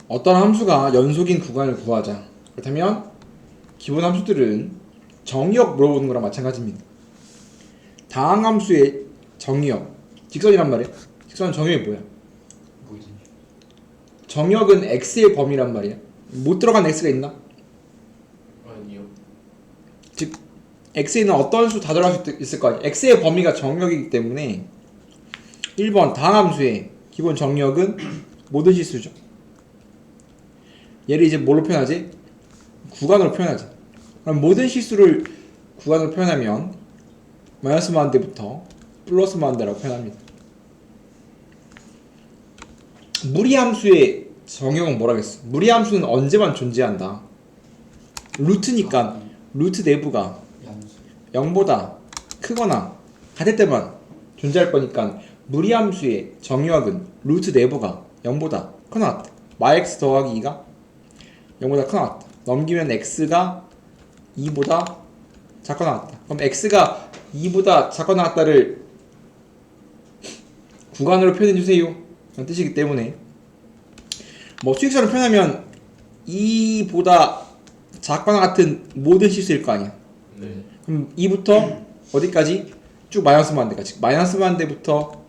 어떤 함수가 연속인 구간을 구하자. 그렇다면 기본 함수들은 정의역 물어보는 거랑 마찬가지입니다. 다항함수의 정의역, 직선이란 말이야. 직선은 정의역이 뭐야? 뭐지? 정의역은 x의 범위란 말이야. 못 들어간 x가 있나? 아니요. 즉 x에는 어떤 수 다 들어갈 수 있을 거 아니야. x의 범위가 정의역이기 때문에 1번 다항함수의 기본 정의역은 모든 실수죠. 얘를 이제 뭘로 표현하지? 구간으로 표현하지. 그럼 모든 실수를 구간으로 표현하면 마이너스 만대부터 플러스 만대라고 표현합니다. 무리함수의 정의역은 뭐라겠어? 무리함수는 언제만 존재한다. 루트니까 루트 내부가 양수. 0보다 크거나 같을 때만 존재할 거니까 무리함수의 정의역은 루트 내부가 0보다 크거나 같다. 마x 더하기 2가 0보다 크거나 같다. 넘기면 x가 2보다 작거나 같다. 그럼 x가 2보다 작거나 같다를 구간으로 표현해주세요 라는 뜻이기 때문에 뭐 수직선을 표현하면 2보다 작거나 같은 모든 실수일 거 아니야. 네. 그럼 2부터 어디까지? 쭉 마이너스 무한대까지. 마이너스 무한대부터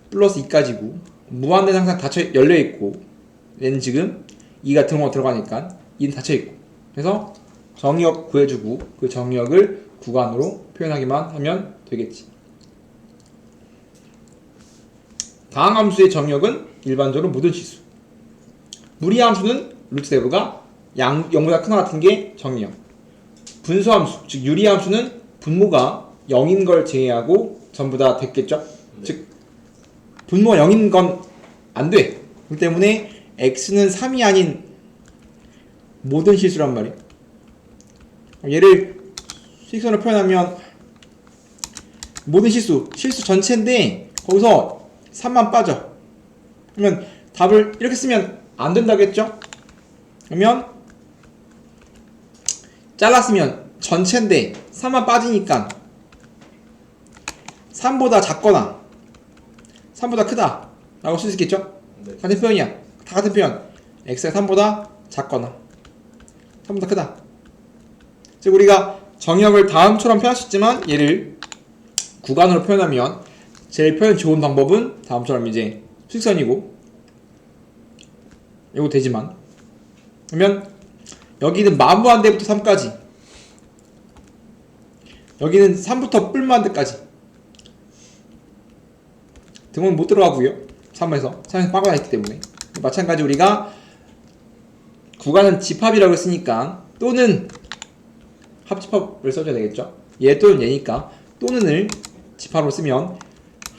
플러스 2까지고 무한대는 항상 닫혀 열려있고 얘는 지금 2가 들어가니까 2는 닫혀있고 그래서 정의역 구해주고 그 정의역을 구간으로 표현하기만 하면 되겠지. 다항함수의 정의역은 일반적으로 모든 실수. 무리함수는 루트 내부가 0보다 크거나 같은 게 정의역. 분수함수, 즉 유리함수는 분모가 0인 걸 제외하고 전부 다 됐겠죠? 네. 즉 분모가 0인 건 안 돼. 그렇기 때문에 x는 3이 아닌 모든 실수란 말이에요. 얘를 수직선으로 표현하면 모든 실수 전체인데 거기서 3만 빠져. 그러면 답을 이렇게 쓰면 안 된다겠죠? 그러면 잘랐으면 전체인데 3만 빠지니까 3보다 작거나 3보다 크다 라고 쓸 수 있겠죠? 네. 같은 표현이야. 다 같은 표현. x가 3보다 작거나 3보다 크다. 즉 우리가 정의역을 다음처럼 표현할 수 있지만 얘를 구간으로 표현하면 제일 표현 좋은 방법은 다음처럼 이제 수직선이고 이거 되지만 그러면 여기는 만무한대부터 3까지 여기는 3부터 뿔무한대까지 등은 못 들어가고요. 3에서 빠져나 있기 때문에 마찬가지 우리가 구간은 집합이라고 했으니까 또는 합집합을 써줘야 되겠죠. 얘 또는 얘니까 또는을 집합으로 쓰면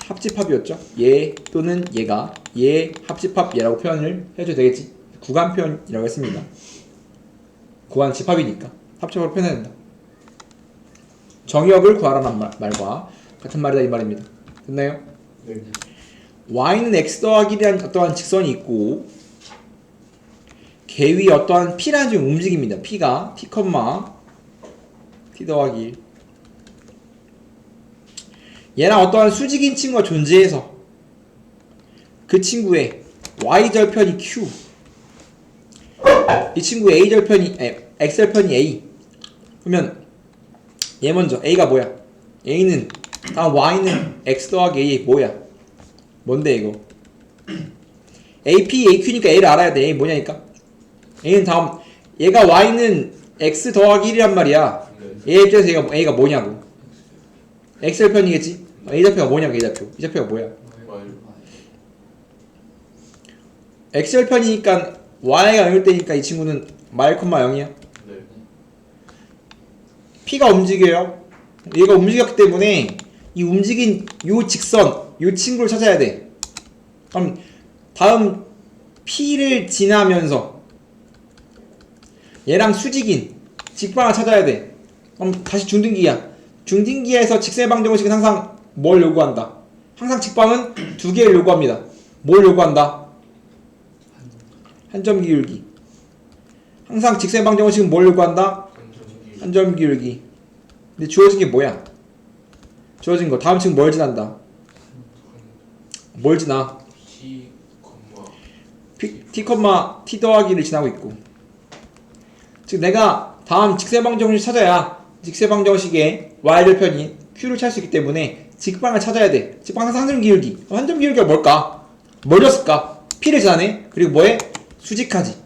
합집합이었죠. 얘 또는 얘가 얘 합집합 얘라고 표현을 해줘야 되겠지. 구간 표현이라고 했습니다. 구간 집합이니까 합집합으로 표현해야 된다. 정의역을 구하라는 말과 같은 말이다 이 말입니다. 됐나요? 네. y는 x 더하기 1이라는 어떠한 직선이 있고 개 위 어떠한 p라는 지금 움직입니다. p가 t, t 더하기 1 얘랑 어떠한 수직인 친구가 존재해서 그 친구의 y절편이 q 이 친구의 x절편이 a 그러면 얘 먼저 a가 뭐야? a는 다음 y는 x 더하기 a 뭐야? 뭔데 이거? AP, AQ니까 A를 알아야 돼. A 뭐냐니까? A는 다음 얘가 Y는 X 더하기 1이란 말이야. 네. A 입장에서 A가 뭐냐고. X절편이겠지? A좌표가 뭐냐고 A좌표. E좌표가 뭐야? 와요. X절편이니까 Y가 0일 때니까 이 친구는 마일 콤마 0이야. 네. P가 움직여요. 얘가 움직였기 때문에 이 움직인 요 직선 요 친구를 찾아야 돼. 그럼 다음 P를 지나면서 얘랑 수직인 직방을 찾아야 돼. 그럼 다시 중등기야. 중등기에서 직선의 방정식은 항상 뭘 요구한다? 항상 직방은 두 개를 요구합니다. 뭘 요구한다? 한 점 기울기. 항상 직선의 방정식은 뭘 요구한다? 한 점 기울기. 근데 주어진 게 뭐야? 주어진 거 다음 친구 뭘 지난다? 뭘 지나? T, t, t 더하기를 지나고 있고 즉 내가 다음 직세방정식을 찾아야 직세방정식의 y절편인 q를 찾을 수 있기 때문에 직방을 찾아야 돼. 직방 항상 한 점 기울기. 한 점 기울기가 뭘까? 뭘 줬을까? p를 지나네. 그리고 뭐해? 수직하지.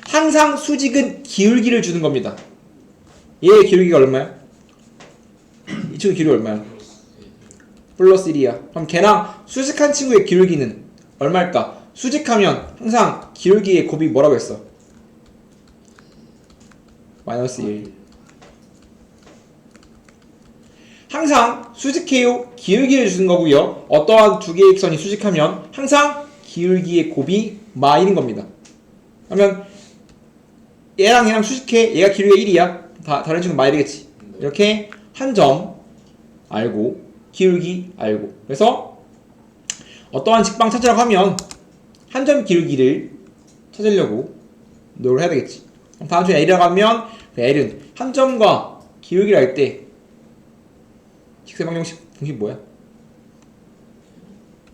항상 수직은 기울기를 주는 겁니다. 얘의 기울기가 얼마야? 이 친구 기울기 얼마야? 플러스 1이야. 그럼 걔랑 수직한 친구의 기울기는 얼마일까? 수직하면 항상 기울기의 곱이 뭐라고 했어? 마이너스 1. 항상 수직해요. 기울기를 주는 거고요. 어떠한 두 개의 직선이 수직하면 항상 기울기의 곱이 마일인 겁니다. 그러면 얘랑 얘랑 수직해. 얘가 기울기가 1이야. 다른 친구는 마일이겠지. 이렇게 한 점 알고 기울기 알고 그래서 어떠한 직방 찾으라고 하면 한 점 기울기를 찾으려고 노력을 해야 되겠지. 다음 주에 L이라고 하면 L은 한 점과 기울기를 할 때 직세방정식 공식 뭐야?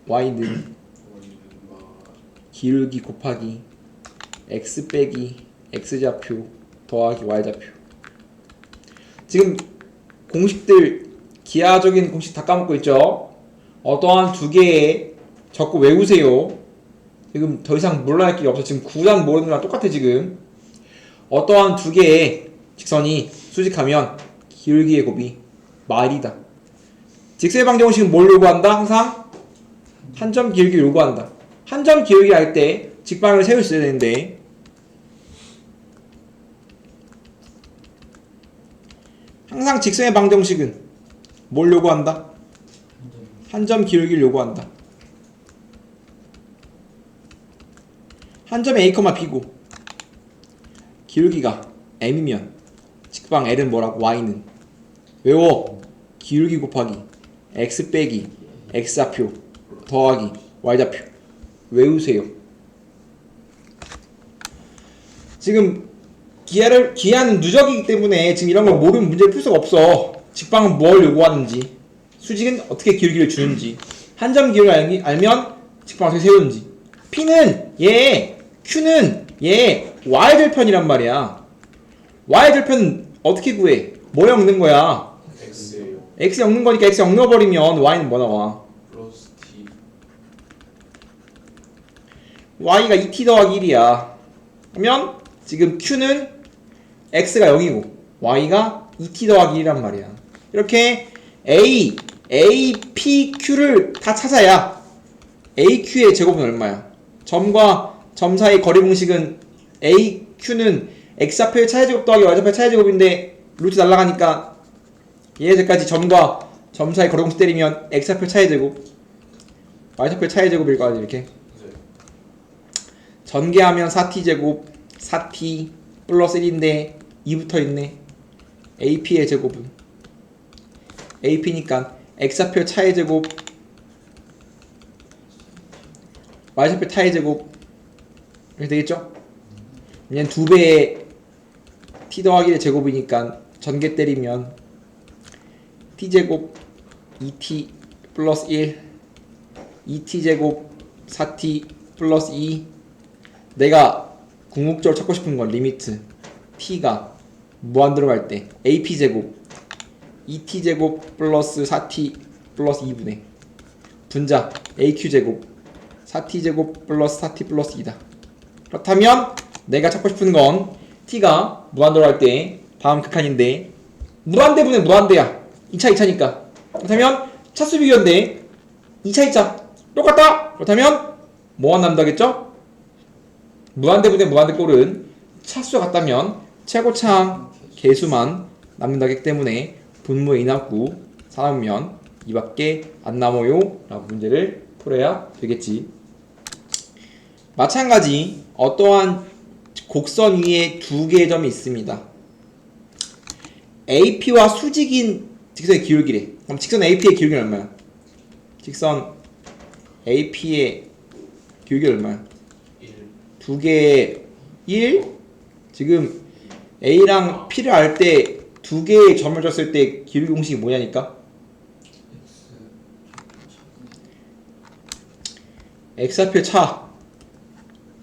Y는 기울기 곱하기 X 빼기 X좌표 더하기 Y좌표. 지금 공식들 기하적인 공식 다 까먹고 있죠? 어떠한 두 개의 적고 외우세요. 지금 더 이상 몰라야 할 게 없어. 지금 9단 모르는 거랑 똑같아 지금. 어떠한 두 개의 직선이 수직하면 기울기의 곱이 마일이다. 직세방정식은 뭘 요구한다? 항상 한 점 기울기를 요구한다. 한 점 기울기 할 때 직방을 세울 수 있어야 되는데 항상 직선의 방정식은 뭘 요구한다? 한 점 기울기를 요구한다. 한 점의 a, b고 기울기가 m이면 직방 l은 뭐라고? y는 외워. 기울기 곱하기 x 빼기 x좌표 더하기 y좌표. 외우세요. 지금 기하는 누적이기 때문에 지금 이런 걸 모르면 문제를 풀 수가 없어. 직방은 뭘 요구하는지, 수직은 어떻게 기울기를 주는지, 한 점 기울기를 알면 직방을 어떻게 세우는지. P는 얘, Q는 얘 Y절편이란 말이야. Y절편 어떻게 구해? 뭐 엮는 거야? X예요. X 엮는 거니까 X 엮어버리면 Y는 뭐 나와? 플러스 T. Y가 2t 더하기 1이야. 그러면 지금 Q는 X가 0이고 Y가 2t 더하기 1이란 말이야. 이렇게 A, P, Q를 다 찾아야 AQ의 제곱은 얼마야? 점과 점 사이 거리 공식은 AQ는 X좌표의 차이제곱 더하기 Y좌표의 차이제곱인데 루트 날라가니까 얘까지 점과 점 사이 거리 공식 때리면 X좌표 차이제곱 Y좌표 차이제곱일 거 아니야 이렇게. 네. 전개하면 4t제곱 4t 플러스 1인데 2 붙어있네. AP의 제곱은 AP니까 X좌표 차의 제곱 Y좌표 차의 제곱 이렇게 되겠죠? 얘는 2배의 t 더하기 1의 제곱이니까 전개 때리면 t제곱 2t 플러스 1 2t제곱 4t 플러스 2. 내가 궁극적으로 찾고 싶은 건 리미트 t가 무한대로 갈 때 ap제곱 2t제곱 플러스 4t 플러스 2분의 분자 aq제곱 4t제곱 플러스 4t 플러스 2다. 그렇다면 내가 찾고 싶은 건 t가 무한대로 갈 때 다음 극한인데 무한대분의 무한대야. 2차 2차니까. 그렇다면 차수 비교인데 2차 2차 똑같다. 그렇다면 뭐가 남다겠죠? 무한대분의 무한대 꼴은 차수가 같다면 최고차항 개수만 남는다기 때문에 분모의 인합구 3면 이밖에 안 남아요 라고 문제를 풀어야 되겠지. 마찬가지 어떠한 곡선 위에 두 개의 점이 있습니다. AP와 수직인 직선의 기울기래. 그럼 직선 AP의 기울기는 얼마야? 직선 AP의 기울기는 얼마야? 1. 두 개의 1? 지금 A랑 P를 알 때 두 개의 점을 줬을 때 기울기 공식이 뭐냐니까? X좌표 차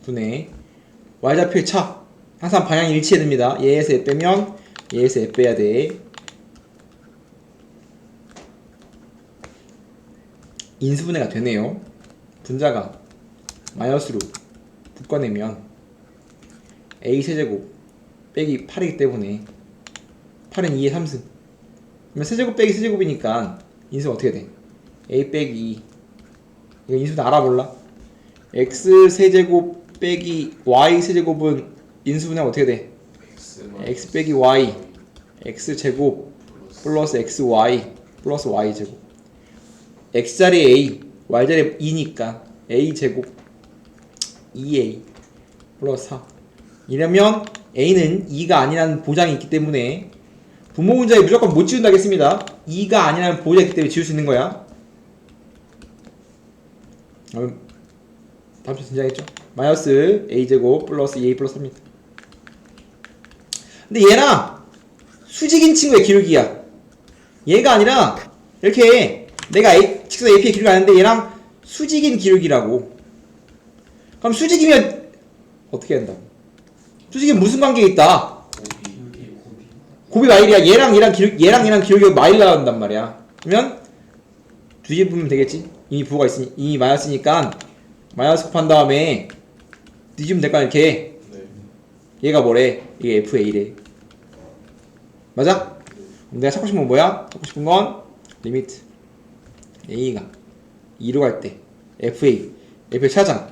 분의 y좌표의 차. 항상 방향이 일치해야 됩니다. 얘에서 얘 빼면 얘에서 얘 빼야 돼. 인수분해가 되네요. 분자가 마이너스로 묶어내면 a 세제곱 빼기 8이기 때문에 8은 2의 3승. 그러면 세제곱 빼기 세제곱이니까 인수가 어떻게 돼? a 빼기 2. 이거 인수는 알아 몰라? x 세제곱 빼기 y 세제곱은 인수분해가 어떻게 돼? x 빼기 y x 제곱 플러스 xy 플러스 y 제곱. x자리에 a y자리에 2니까 a 제곱 2a 플러스 4. 이러면 a는 2가 아니라는 보장이 있기 때문에 분모 문제에 무조건 못 지운다겠습니다. 2가 아니라는 보장이 있기 때문에 지울 수 있는 거야. 다음 주 등장했죠. 마이너스 a제곱 플러스 2a 플러스 3입니다. 근데 얘랑 수직인 친구의 기울기야. 얘가 아니라 이렇게 내가 직선 AP의 기울기가 아는데 얘랑 수직인 기울기라고. 그럼 수직이면 어떻게 한다고? 수직이면 무슨 관계가 있다? 곱이 마일이야. 얘랑 얘랑 기울기가 마일 나온단 말이야. 그러면 뒤집으면 되겠지? 이미 부호가 있으니 이미 마이너스니까 마이너스 곱한 다음에 뒤집으면 될까 이렇게. 네. 얘가 뭐래? 이게 FA래. 맞아? 그럼 내가 찾고 싶은 건 뭐야? 찾고 싶은 건 리미트 A가 2로 갈 때 FA 찾아.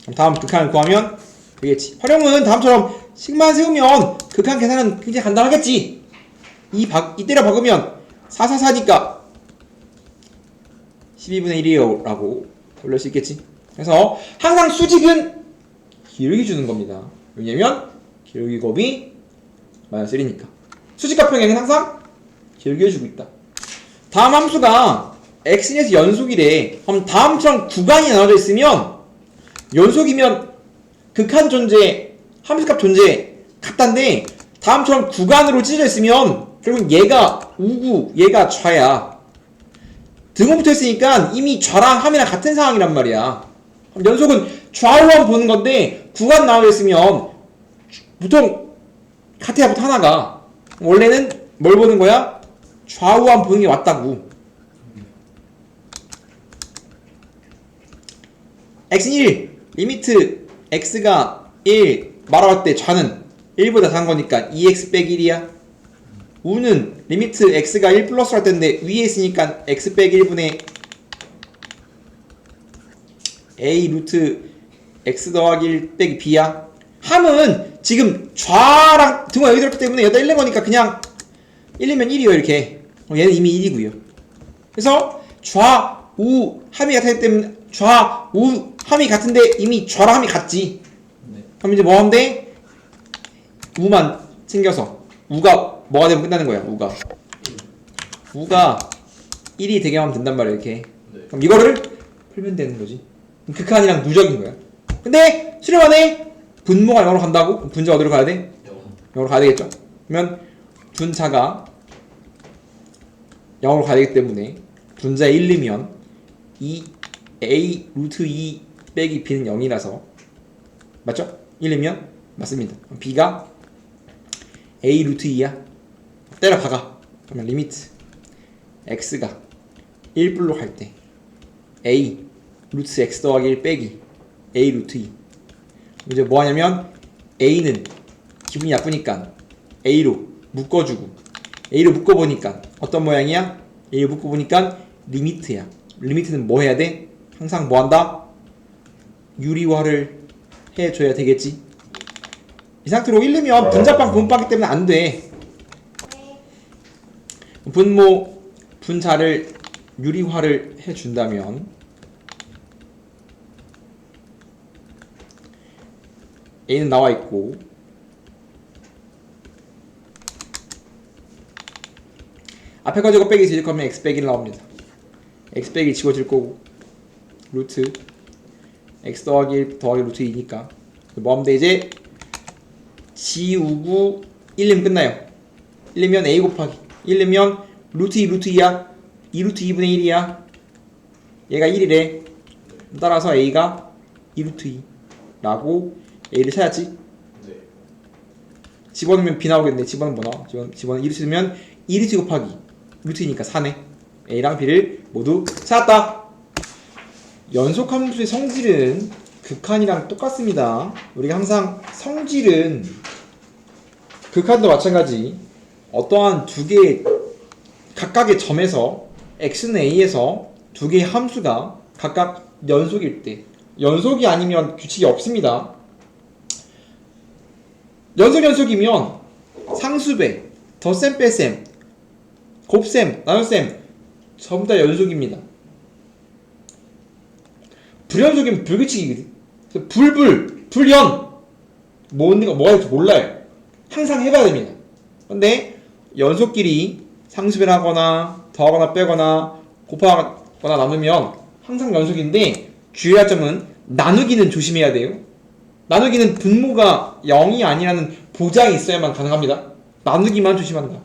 그럼 다음 극한을 구하면 되겠지. 활용은 다음처럼 식만 세우면 극한 계산은 굉장히 간단하겠지. 이때려 박으면 444니까 12분의 1이요 라고 돌릴 수 있겠지. 그래서 항상 수직은 기울기 주는 겁니다. 왜냐면 기울기 곱이 마이너스 1이니까. 수직과 평행은 항상 기울기 주고 있다. 다음 함수가 x에서 연속이래. 그럼 다음처럼 구간이 나눠져 있으면 연속이면 극한 존재, 함수값 존재 같단데 다음처럼 구간으로 찢어져 있으면 결국 얘가 우구, 얘가 좌야. 등호 붙어 있으니까 이미 좌랑 함이랑 같은 상황이란 말이야. 연속은 좌우만 보는 건데 구간 나눠져 있으면 보통 같아야 부터 하나가. 원래는 뭘 보는 거야? 좌우만 보는 게 맞다고. x는 1, 리미트 x가 1 말아볼 때 좌는 1보다 작은 거니까 2x 빼기 1이야. 우는 리미트 x가 1 플러스 할 텐데 위에 있으니까 x 빼기 1분의 a 루트 x 더하기 1 빼기 b야. 함은 지금 좌랑 등호가 여기 들었기 때문에 여기다 1 낸 거니까 그냥 1이면 1이요 이렇게. 얘는 이미 1이고요. 그래서 좌우 함이 같기 때문에 좌우 함이 같은데 이미 좌랑 함이 같지. 그럼 이제 뭐 하면 돼? 우만 챙겨서 우가 뭐가 되면 끝나는 거야. 우가 1이 되게 하면 된단 말이야 이렇게. 그럼 이거를 풀면 되는 거지. 극한이랑 누적인 거야. 근데 수렴안에 분모가 0으로 간다고? 분자 어디로 가야 돼? 0으로 가야 되겠죠? 그러면 분자가 0으로 가야 되기 때문에 분자에 1이면 2a 루트 2 빼기 b는 0이라서 맞죠? 1이면 맞습니다. b가 a 루트 2야. 때려 박아. 그러면 리미트 x가 1불로 갈 때 a 루트 x 더하기 1 빼기 a 루트 2. 이제 뭐 하냐면 a는 기분이 나쁘니까 a로 묶어주고 a로 묶어보니까 어떤 모양이야? a로 묶어보니까 리미트야. 리미트는 뭐 해야 돼? 항상 뭐 한다? 유리화를 해줘야 되겠지. 이 상태로 1이면 분자빵 분모빵이기 때문에 안 돼. 분모 분자를 유리화를 해준다면 a는 나와 있고 앞에 거 제곱 빼기 뒤집으면 x 빼기 1 나옵니다. x 빼기 지워질 거고 루트 x 더하기 1 더하기 루트 2니까 뭐 하면 돼? 이제 지우고 1이면 끝나요. 1이면 a 곱하기 1이면 루트 2 루트 2야. 2 루트 2분의 1이야. 얘가 1이래. 따라서 a가 2 루트 2. 라고 A를 찾았지. 네. 집어넣으면 B 나오겠네. 집어넣으면 뭐 나와? 집어넣으면 1을 쓰면 1이 곱하기 루트니까 4네. A랑 B를 모두 찾았다. 연속함수의 성질은 극한이랑 똑같습니다. 우리가 항상 성질은 극한도 마찬가지 어떠한 두 개의 각각의 점에서 x는 a에서 두 개의 함수가 각각 연속일 때, 연속이 아니면 규칙이 없습니다. 연속이면 상수배, 덧셈 뺄셈, 곱셈, 나눗셈 전부 다 연속입니다. 불연속이면 불규칙이거든. 불연 뭐가 될지 몰라요. 항상 해봐야 됩니다. 근데 연속끼리 상수배를 하거나 더하거나 빼거나 곱하거나 나누면 항상 연속인데 주의할 점은 나누기는 조심해야 돼요. 나누기는 분모가 0이 아니라는 보장이 있어야만 가능합니다. 나누기만 조심한다.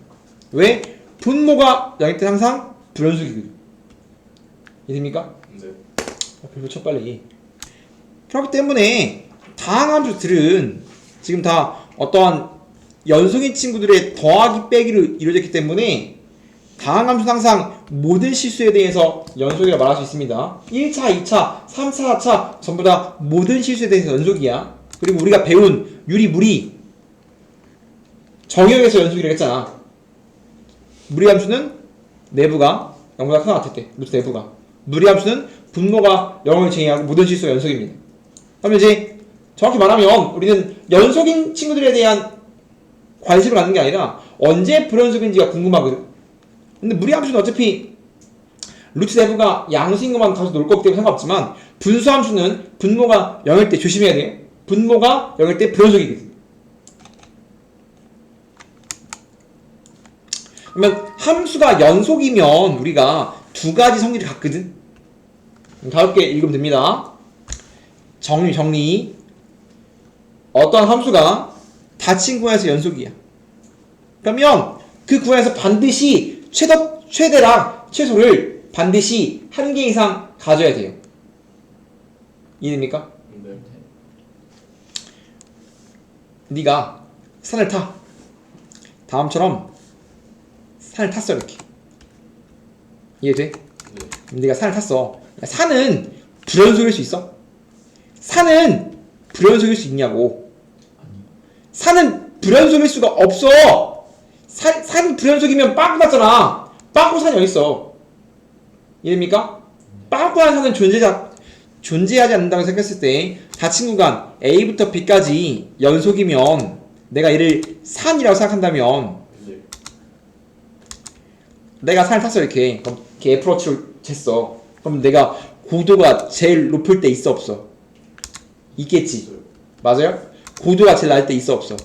왜? 분모가 0일 때 항상 불연속이거든요. 이해됩니까? 네. 별로 쳐 빨리. 그렇기 때문에 다항함수들은 지금 다 어떠한 연속인 친구들의 더하기 빼기로 이루어졌기 때문에 다항함수는 항상 모든 실수에 대해서 연속이라고 말할 수 있습니다. 1차, 2차, 3차, 4차 전부 다 모든 실수에 대해서 연속이야. 그리고 우리가 배운 유리무리 정의역에서 연속이라고 했잖아. 무리함수는 내부가 0보다 크거나 같을 때, 루트 내부가. 무리함수는 분모가 0을 제외하고 모든 실수가 연속입니다. 그러면 이제 정확히 말하면 우리는 연속인 친구들에 대한 관심을 갖는 게 아니라 언제 불연속인지가 궁금하거든. 근데 무리함수는 어차피 루트 내부가 양수인 것만 가서 놀 거기 때문에 상관없지만 분수함수는 분모가 0일 때 조심해야 돼요. 분모가 0일 때 불연속이거든. 그러면 함수가 연속이면 우리가 두 가지 성질을 갖거든. 다섯 개 읽으면 됩니다. 정리. 어떠한 함수가 닫힌 구간에서 연속이야. 그러면 그 구간에서 반드시 최대랑 최소를 반드시 한 개 이상 가져야 돼요. 이해됩니까? 네. 네가 산을 타. 다음처럼 산을 탔어 이렇게. 이해돼? 네. 그럼 네가 산을 탔어. 산은 불연속일 수 있어? 산은 불연속일 수 있냐고. 산은 불연속일 수가 없어. 산이 불연속이면 빵꾸 났잖아. 빵꾸 산이 어딨어. 이해됩니까? 빵꾸 난 산은 존재하지 않는다고 생각했을 때 닫힌 구간 A부터 B까지 연속이면 내가 얘를 산이라고 생각한다면 네. 내가 산을 탔어 이렇게. 그럼 이렇게 F로치로 쟀어. 그럼 내가 고도가 제일 높을 때 있어 없어? 있겠지. 맞아요? 고도가 제일 낮을 때 있어 없어?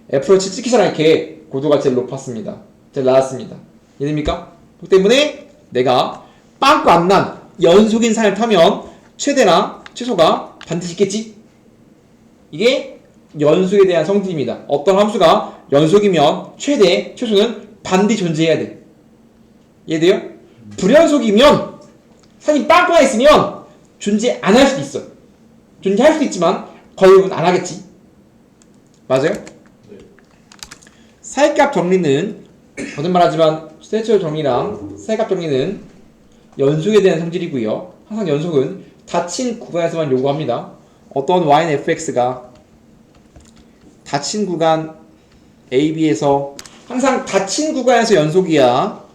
F로치 찍기 전에 이렇게 고도가 제일 높았습니다. 제일 낮았습니다. 이해됩니까? 그렇기 때문에 내가 빵꾸 안 난 연속인 산을 타면 최대나 최소가 반드시 있겠지? 이게 연속에 대한 성질입니다. 어떤 함수가 연속이면 최대, 최소는 반드시 존재해야 돼. 이해돼요? 불연속이면 산이 빵꾸가 있으면 존재 안 할 수도 있어. 존재할 수도 있지만 거의 대부분 안 하겠지. 맞아요? 네. 사이값 정리는 거듭말하지만 스테이처 정리랑 사이값 정리는 연속에 대한 성질이고요. 항상 연속은 닫힌 구간에서만 요구합니다. 어떤 y는 fx가 닫힌 구간 a, b에서 항상 닫힌 구간에서 연속이야.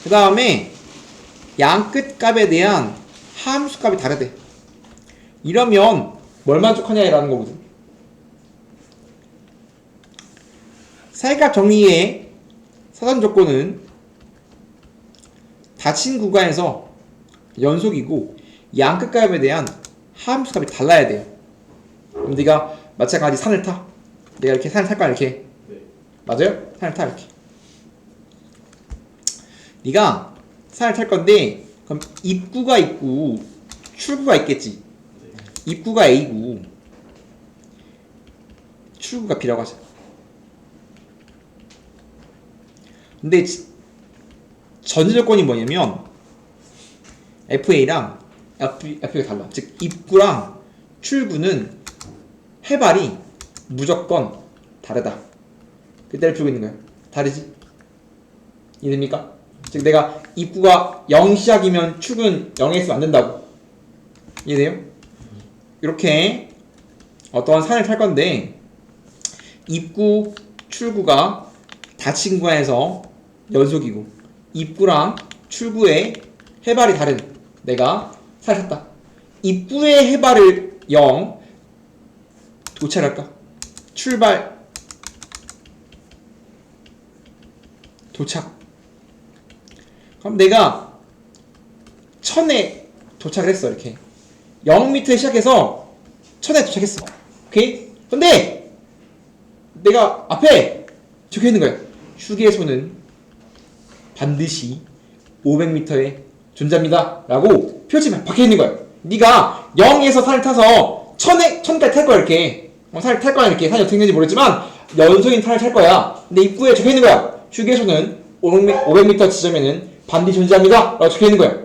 그 다음에 양 끝값에 대한 함수값이 다르대. 이러면 뭘 만족하냐라는 거거든. 사이값 정리의 사전 조건은 닫힌 구간에서 연속이고 양 끝값에 대한 함수값이 달라야 돼요. 그럼 네가 마찬가지 산을 타. 내가 이렇게 산을 탈 거야 이렇게. 네. 맞아요? 산을 타 이렇게. 네가 산을 탈 건데 그럼 입구가 있고 출구가 있겠지. 네. 입구가 A고 출구가 B라고 하자. 근데 전제 조건이 뭐냐면 FA랑 F가 달라. 즉 입구랑 출구는 해발이 무조건 다르다. 그때를 풀고 있는 거예요. 다르지? 이해됩니까? 즉 내가 입구가 0 시작이면 출구는 0에 있으면 안 된다고. 이해돼요? 이렇게 어떠한 산을 탈 건데 입구, 출구가 닫힌 구간에서 연속이고 입구랑 출구의 해발이 다른 내가 산을 탔다. 입구의 해발을 0 도착할까? 출발 도착. 그럼 내가 1000에 도착을 했어. 이렇게 0m에 시작해서 1000에 도착했어. 오케이? 근데 내가 앞에 적혀 있는 거야. 휴게소는 반드시 500m에 존재합니다 라고 표지가 박혀 있는 거야. 네가 0에서 산을 타서 1000까지 탈 거야. 이렇게 산을 탈 거야. 이렇게 산이 어떻게 있는지 모르겠지만 연속인 산을 탈 거야. 근데 입구에 적혀 있는 거야. 휴게소는 500m 지점에는 반드시 존재합니다 라고 적혀 있는 거야.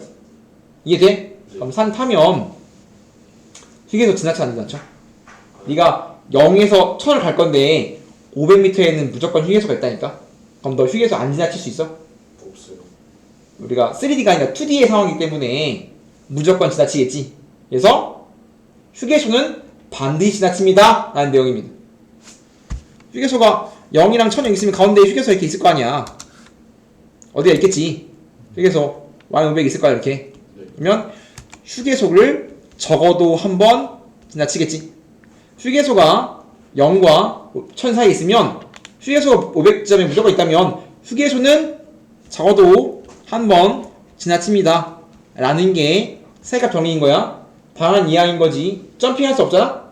이해돼? 그럼 산 타면 휴게소 지나치지 않죠? 네가 0에서 1000을 갈 건데 500m에는 무조건 휴게소가 있다니까? 그럼 너 휴게소 안 지나칠 수 있어? 없어요. 우리가 3D가 아니라 2D의 상황이기 때문에 무조건 지나치겠지. 그래서 휴게소는 반드시 지나칩니다 라는 내용입니다. 휴게소가 0이랑 1000이 있으면 가운데에 휴게소 이렇게 있을 거 아니야. 어디가 있겠지. 휴게소 Y500 있을 거야. 이렇게. 네. 그러면 휴게소를 적어도 한 번 지나치겠지. 휴게소가 0과 1000 사이에 있으면 휴게소가 500점에 무조건 있다면 휴게소는 적어도 한 번 지나칩니다 라는 게 세값 정리인 거야. 방한 이하인 거지. 점핑할 수 없잖아.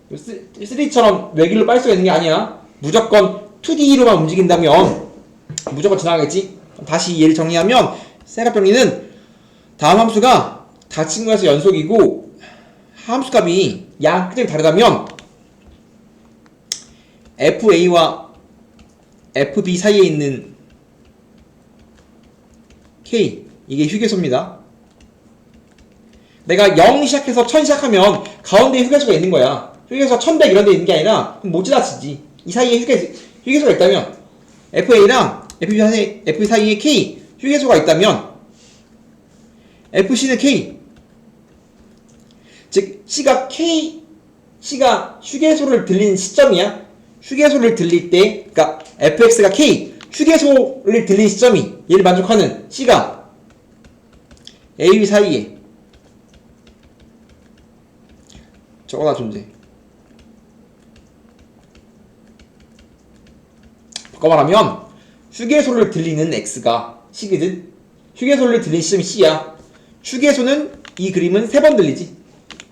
네. 3D처럼 외길로 빨 수가 있는 게 아니야. 무조건 2D로만 움직인다면 무조건 지나가겠지. 다시 얘를 정리하면 세값 정리는 다음 함수가 닫힌 구간에서 연속이고 함수값이 양 끝이 다르다면 FA와 FB 사이에 있는 K 이게 휴게소입니다. 내가 0 시작해서 1000 시작하면 가운데에 휴게소가 있는 거야. 휴게소가 1100 이런 데 있는 게 아니라 못 지나치지. 이 사이에 휴게소가 있다면 FA랑 FB 사이에 K 휴게소가 있다면 FC는 K 즉 C가 휴게소를 들리는 시점이야. 휴게소를 들릴 때 그러니까 fx가 K 휴게소를 들리는 시점이 얘를 만족하는 C가 AB 사이에 저거나 존재. 바꿔 말하면 휴게소를 들리는 X가 C거든. 휴게소를 들리는 시점이 C야. 휴게소는 이 그림은 3번 들리지.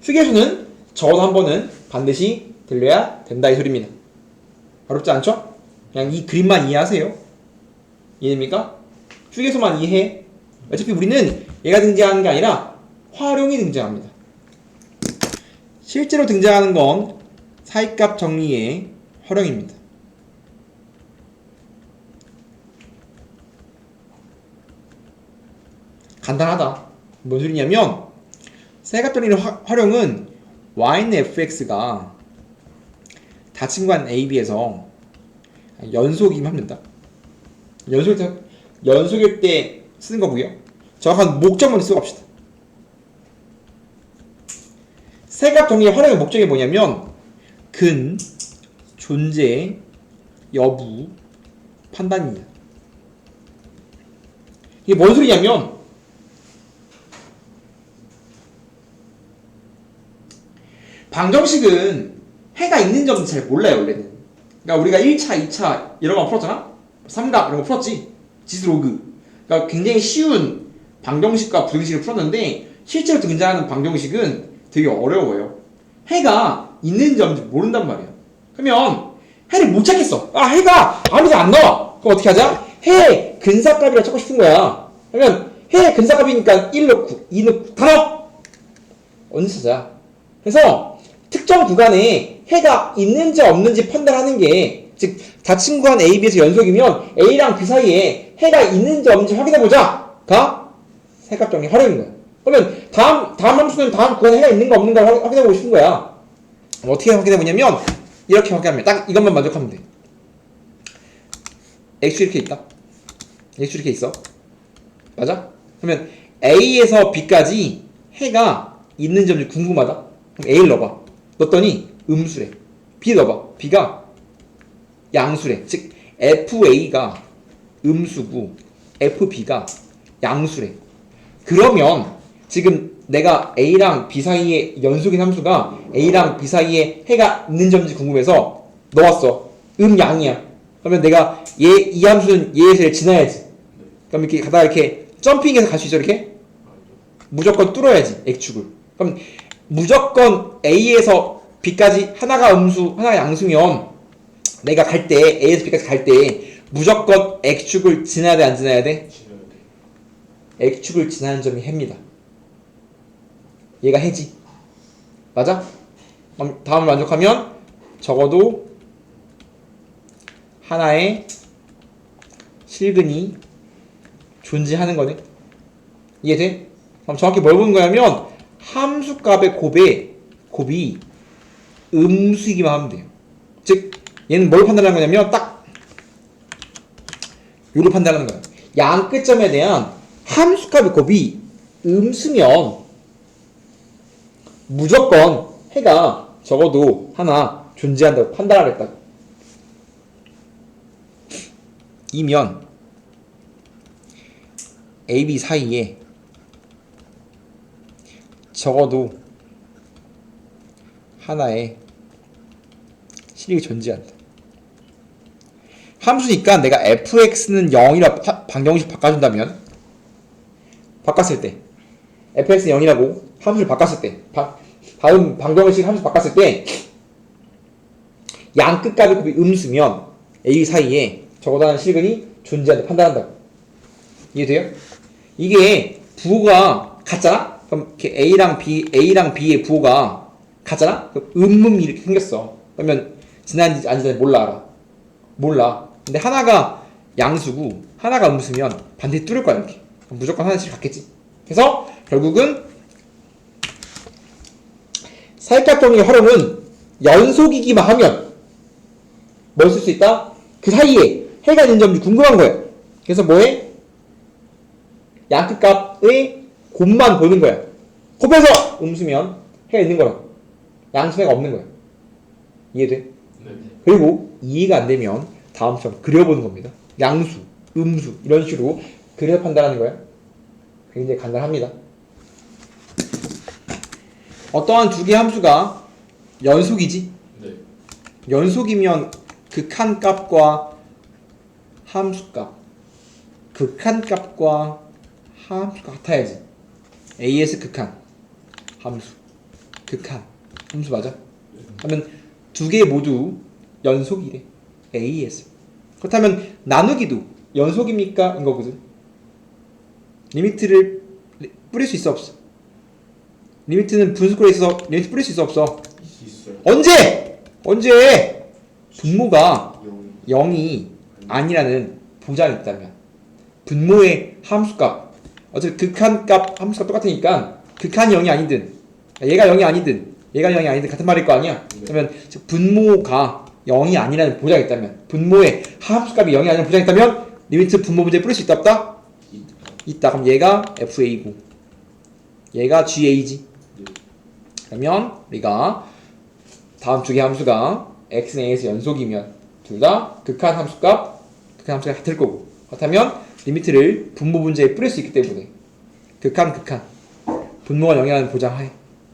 휴게소는 적어도 한 번은 반드시 들려야 된다 이 소리입니다. 어렵지 않죠? 그냥 이 그림만 이해하세요. 이해됩니까? 휴게소만 이해해. 어차피 우리는 얘가 등장하는 게 아니라 활용이 등장합니다. 실제로 등장하는 건 사이값 정리의 활용입니다. 간단하다. 뭔 소리냐면 세값 정리의 활용은 y는 fx가 닫힌 구간 AB에서 연속이면 하면 된다. 연속일 때 쓰는 거고요. 정확한 목적만 쓰고 갑시다. 세값 정리의 활용의 목적이 뭐냐면 근, 존재, 여부, 판단이냐. 이게 뭔 소리냐면 방정식은 해가 있는 점은 잘 몰라요 원래는. 그러니까 우리가 1차, 2차 이런 거 풀었잖아? 삼각 이런 거 풀었지? 지수로그. 그러니까 굉장히 쉬운 방정식과 부등식을 풀었는데 실제로 등장하는 방정식은 되게 어려워요. 해가 있는 점인지 모른단 말이야. 그러면 해를 못 찾겠어. 아 해가 아무도 안 나와. 그럼 어떻게 하자? 해 근사값이라 찾고 싶은 거야. 그러면 해 근사값이니까 1 넣고 2 넣고 다 넣어. 언제 찾아? 그래서 특정 구간에 해가 있는지 없는지 판단하는 게, 즉 닫힌 구간 AB에서 연속이면 A랑 그 사이에 해가 있는지 없는지 확인해보자가 세값 정리 활용인 거야. 그러면 다음 함수는 다음 구간에 해가 있는가 없는가 확인해보고 싶은 거야. 어떻게 확인해보냐면 이렇게 확인합니다. 딱 이것만 만족하면 돼. x 이렇게 있다. x 이렇게 있어. 맞아? 그러면 A에서 B까지 해가 있는 점이 궁금하다. 그럼 A를 넣어봐. 넣었더니 음수래. B 넣어봐. B가 양수래. 즉 FA가 음수고 FB가 양수래. 그러면 지금 내가 A랑 B 사이에 연속인 함수가 A랑 B 사이에 해가 있는 점인지 궁금해서 넣었어. 양이야. 그러면 내가 이 함수는 얘에서 지나야지. 그럼 이렇게 가다가 이렇게 점핑해서 갈 수 있어. 이렇게 무조건 뚫어야지. X축을. 그럼 무조건 A에서 B까지 하나가 음수 하나가 양수면 내가 갈 때 A에서 B까지 갈 때 무조건 X축을 지나야 돼 안 지나야 돼? 지나야 돼. X축을 지나는 점이 해입니다. 얘가 해지. 맞아? 그럼 다음을 만족하면 적어도 하나의 실근이 존재하는 거네. 이해돼? 그럼 정확히 뭘 보는 거냐면 함수값의 곱이 음수이기만 하면 돼요. 즉 얘는 뭘 판단하는 거냐면 딱 요를 판단하는 거야. 양 끝점에 대한 함수값의 곱이 음수면 무조건 해가 적어도 하나 존재한다고 판단하겠다고. 이면 AB 사이에 적어도 하나의 실이 존재한다. 함수니까 내가 fx는 0이라 방정식 바꿔준다면 바꿨을 때 fx는 0이라고 함수를 바꿨을 때 다음 방정식 함수 바꿨을 때 양 끝값의 곱이 음수면 A 사이에 적어도 하나의 실근이 존재한다 판단한다고. 이해돼요? 이게 부호가 같잖아? 그럼 이렇게 A랑 B의 부호가 같잖아? 그럼 이렇게 생겼어. 그러면 지난지 안 지난지 몰라. 근데 하나가 양수고 하나가 음수면 반드시 뚫을 거야 이렇게. 무조건 하나씩 같겠지. 그래서 결국은 사익값 정리의 활용은 연속이기만 하면 뭘 쓸 수 있다? 그 사이에 해가 있는 점이 궁금한 거야. 그래서 뭐해? 양끝값의 곱만 보는 거야. 곱해서 음수면 해가 있는 거라고. 양수해가 없는 거야. 이해돼? 네. 그리고 이해가 안 되면 다음처럼 그려보는 겁니다. 양수, 음수 이런 식으로 그려서 판단하는 거야. 굉장히 간단합니다. 어떠한 두 개의 함수가 연속이지? 네. 연속이면 극한값과 함수값 극한값과 함수가 같아야지. AS 극한 함수 맞아? 그러면 두 개 모두 연속이래. AS. 그렇다면 나누기도 연속입니까? 인 거거든. 리미트를 뿌릴 수 있어 없어? 리미트는 분수꼴에 있어서 리미트 뿌릴 수 있어 없어? 있어요. 언제? 분모가 0. 0이 아니라는 보장이 있다면 분모의 함수값 어차피 극한값 함수값 똑같으니까 극한이 0이 아니든 얘가 0이 아니든 얘가 0이 아니든 같은 말일 거 아니야? 네. 그러면 분모가 0이 아니라는 보장이 있다면 분모의 함수값이 0이 아니라는 보장이 있다면 리미트 분모 문제에 뿌릴 수 있다 없다? 있다. 그럼 얘가 FA고 얘가 GA지. 네. 그러면 우리가 다음 두 개 함수가 x는 a에서 연속이면 둘 다 극한 함수가 같을 거고 그렇다면 리미트를 분모 문제에 뿌릴 수 있기 때문에 극한 분모가 0이라는 보장하에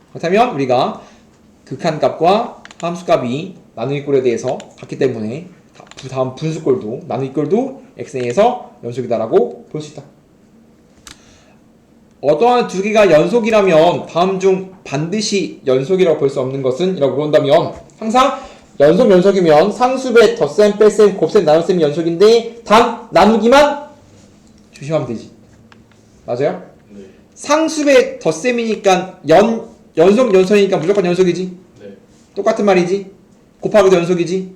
그렇다면 우리가 극한값과 함수값이 나누기꼴에 대해서 같기 때문에 다음 분수꼴도 나누기꼴도 x는 a에서 연속이다라고 볼 수 있다. 어떠한 두 개가 연속이라면 다음 중 반드시 연속이라고 볼 수 없는 것은? 이라고 본다면 항상 연속이면 상수배, 덧셈, 뺄셈, 곱셈, 나눗셈이 연속인데 단 나누기만 조심하면 되지. 맞아요? 네. 상수배, 덧셈이니까 연속이니까 무조건 연속이지. 네. 똑같은 말이지. 곱하기도 연속이지.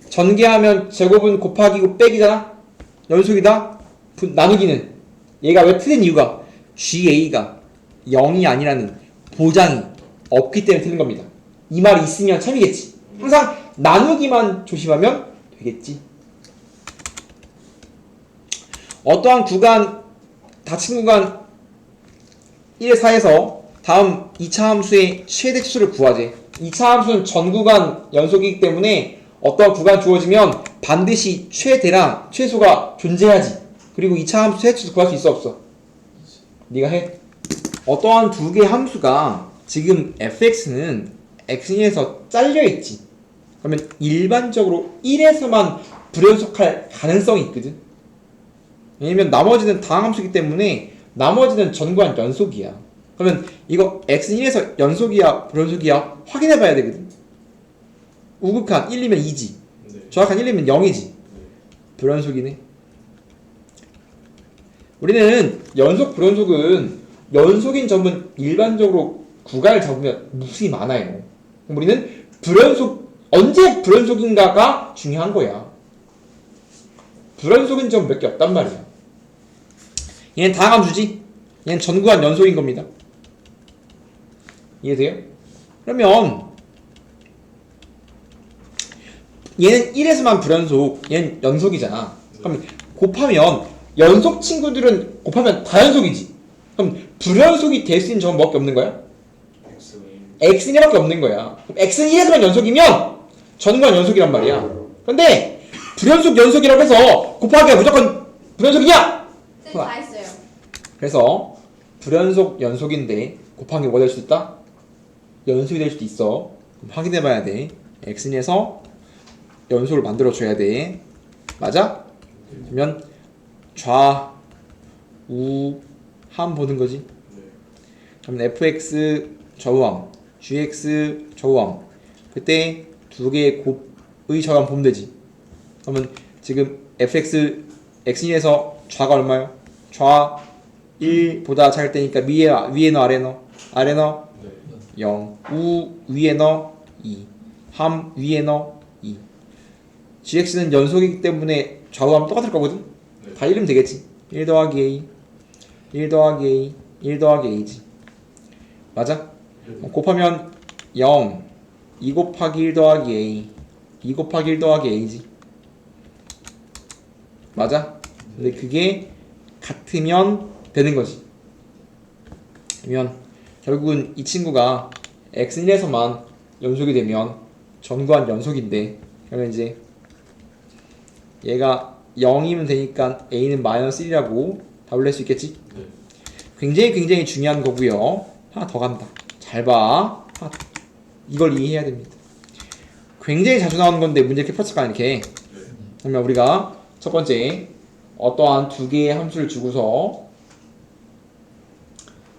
전개하면 제곱은 곱하기고 빼기잖아. 연속이다. 나누기는 얘가 왜 틀린 이유가 GA가 0이 아니라는 보장이 없기 때문에 틀린 겁니다. 이 말이 있으면 참이겠지. 항상 나누기만 조심하면 되겠지. 어떠한 구간, 닫힌 구간 1의 4에서 다음 2차 함수의 최대 치수를 구하재. 2차 함수는 전 구간 연속이기 때문에 어떠한 구간 주어지면 반드시 최대랑 최소가 존재하지. 그리고 2차 함수 최대 치수 구할 수 있어 없어? 네가 해. 어떠한 두 개의 함수가 지금 fx는 x1에서 잘려있지. 그러면 일반적으로 1에서만 불연속할 가능성이 있거든. 왜냐면 나머지는 다항함수이기 때문에 나머지는 전구간 연속이야. 그러면 이거 x는 1에서 연속이야 불연속이야 확인해봐야 되거든. 우극한 1이면 2지. 네. 정확한 1이면 0이지. 불연속이네. 우리는 연속 불연속은 연속인 점은 일반적으로 구간을 잡으면 무수히 많아요. 그럼 우리는 불연속 언제 불연속인가가 중요한 거야. 불연속인 점 몇 개 없단 말이야. 얘는 다항함수지. 얘는 전구간 연속인 겁니다. 이해돼요? 그러면 얘는 1에서만 불연속, 얘는 연속이잖아. 그럼 곱하면 연속 친구들은 곱하면 다 연속이지. 그럼 불연속이 될 수 있는 점은 뭐밖에 없는 거야? x는 1밖에 없는 거야. 그럼 x는 1에서만 연속이면 전구간 연속이란 말이야. 근데 불연속 연속이라고 해서 곱하기가 무조건 불연속이냐? 쌤 다 했어요. 그래서 불연속 연속인데 곱한 게 뭐가 될 수도 있다? 연속이 될 수도 있어. 그럼 확인해봐야 돼. x에서 연속을 만들어줘야 돼. 맞아? 그러면 좌, 우, 함 보는 거지. 그러면 fx 저우함, gx 저우함. 그때 두 개의 곱의 저우함 보면 되지. 그러면 지금 fx x1에서 좌가 얼마요? 좌 1보다 작을 때니까 위에 넣어 아래 넣어? 아래 넣어? 0. 우 위에 넣어? 2. 함 위에 넣어? 2. gx는 연속이기 때문에 좌우함 똑같을 거거든? 다 1이면 되겠지. 1 더하기 a 1 더하기 a 1 더하기 a지. 맞아? 곱하면 0 2 곱하기 1 더하기 a 2 곱하기 1 더하기 a지. 맞아? 근데 그게 같으면 되는 거지. 그러면 결국은 이 친구가 x1에서만 연속이 되면 전구간 연속인데, 그러면 이제 얘가 0이면 되니까 a는 마이너스 1이라고 답을 낼 수 있겠지? 네. 굉장히 중요한 거고요. 하나 더 간다. 잘 봐. 이걸 이해해야 됩니다. 굉장히 자주 나오는 건데 문제 이렇게 풀었을까 이렇게. 그러면 우리가 첫 번째 어떠한 두 개의 함수를 주고서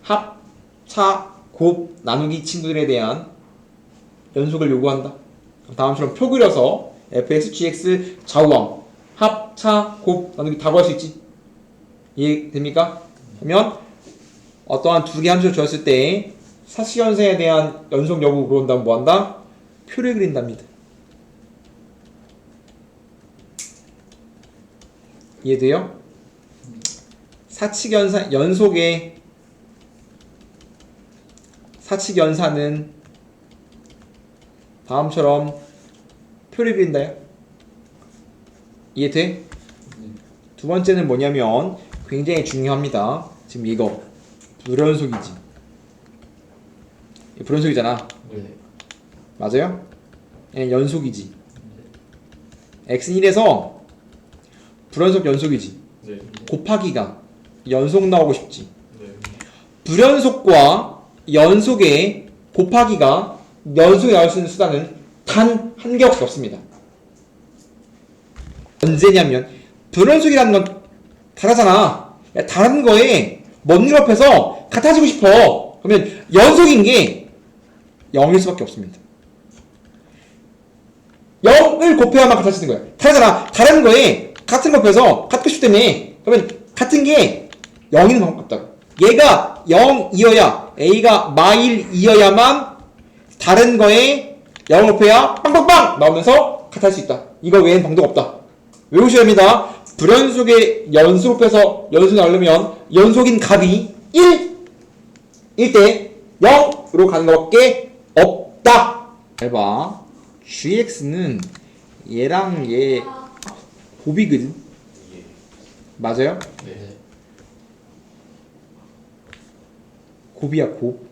합, 차, 곱, 나누기 친구들에 대한 연속을 요구한다. 다음처럼 표 그려서 fx, gx 좌우함 합, 차, 곱, 나누기 다 구할 수 있지. 이해됩니까? 그러면 어떠한 두 개의 함수를 주었을 때 사시연산에 대한 연속 여부 물어본다면 뭐한다? 표를 그린답니다. 이해돼요? 사칙연산, 연속의 사칙연산은 다음처럼 표를 그린다요. 이해돼? 두 번째는 뭐냐면 굉장히 중요합니다. 지금 이거 불연속이지. 불연속이잖아. 네. 맞아요? 연속이지. x는 1에서 불연속 연속이지. 네. 곱하기가 연속 나오고 싶지. 네. 불연속과 연속의 곱하기가 연속이 나올 수 있는 수단은 단 한 개밖에 없습니다. 언제냐면 불연속이라는 건 다르잖아. 야, 다른 거에 먼 일 앞에서 같아지고 싶어. 그러면 연속인 게 0일 수밖에 없습니다. 0을 곱해야만 같아지는 거야. 다르잖아. 다른 거에 같은 곱해서 같고 싶기 때문에 그러면 같은 게 0인 방법 같다고. 얘가 0이어야 a가 -1이어야만 다른 거에 0을 곱해야 빵빵빵 나오면서 같아질 수 있다. 이거 외엔 방도가 없다. 외우셔야 합니다. 불연속의 연속 곱해서 연속이 나오려면 연속인 값이 1 1대 0으로 가는 것밖에 없다. 잘 봐. gx는 얘랑 얘 곱이거든. 예. 맞아요? 네. 곱이야 곱.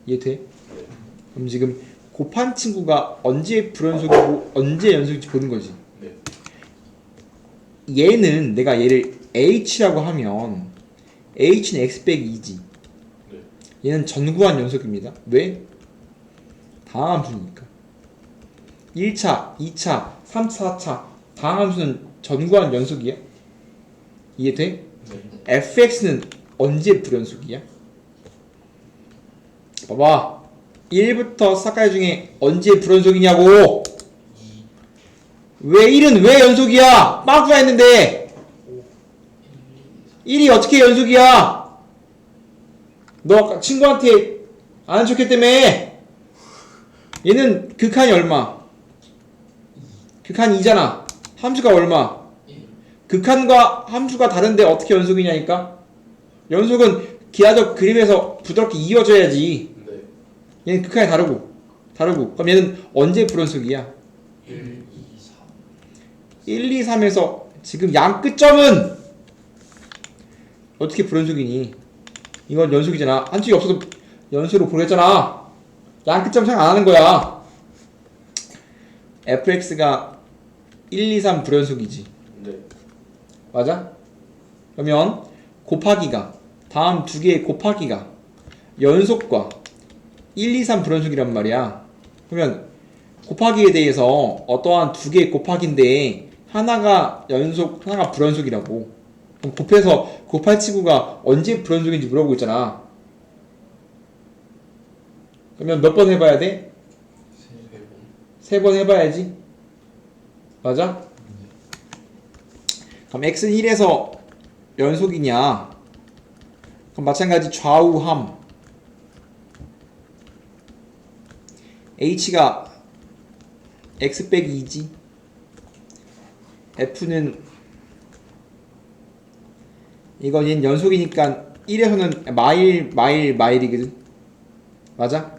이해돼? 네. 그럼 지금 곱한 친구가 언제 불연속이고 언제 연속인지 보는 거지. 네. 얘는 내가 얘를 h라고 하면 h는 x 빼기 2지. 네. 얘는 전구한 연속입니다. 왜? 다항함수니까. 1차, 2차, 3차, 4차 다항함수는 전구한 연속이야. 이해돼? 네. fx는 언제 불연속이야? 봐봐. 1부터 4까지 중에 언제 불연속이냐고. 왜 1은 왜 연속이야? 빵꾸가 했는데 1이 어떻게 연속이야? 너 아까 친구한테 아는 척 했다며. 얘는 극한이 얼마? 극한이 2잖아. 함수가 얼마? 극한과 함수가 다른데 어떻게 연속이냐니까? 연속은 기하적 그림에서 부드럽게 이어져야지. 네. 얘는 극한이 다르고. 그럼 얘는 언제 불연속이야? 1, 2, 3. 1, 2, 3에서 지금 양 끝점은 어떻게 불연속이니? 이건 연속이잖아. 한쪽이 없어도 연속으로 보겠잖아. 양 끝점 생각 안 하는 거야. fx가 1, 2, 3 불연속이지. 네. 맞아? 그러면 곱하기가 다음 두 개의 곱하기가 연속과 1, 2, 3 불연속이란 말이야. 그러면 곱하기에 대해서 어떠한 두 개의 곱하기인데 하나가 연속, 하나가 불연속이라고. 그럼 곱해서 곱할 친구가 언제 불연속인지 물어보고 있잖아. 그러면 몇 번 해봐야 돼? 3번. 3번 해봐야지. 맞아? 그럼 x는 1에서 연속이냐? 그럼 마찬가지 좌우함 h가 x 빼기 2지. f는 이건 얘는 연속이니까 1에서는 마일이거든. 맞아?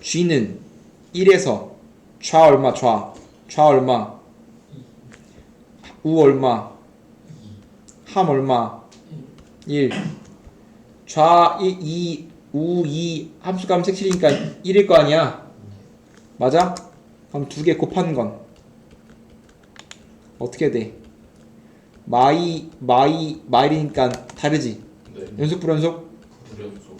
g는 1에서 좌 얼마 좌 얼마 우 얼마 함 얼마 1 좌 2 우 2 함수값은 색칠이니까 1일 거 아니야. 맞아? 그럼 두 개 곱하는 건 어떻게 돼? 마일이니까 다르지? 네. 연속 불연속? 불연속.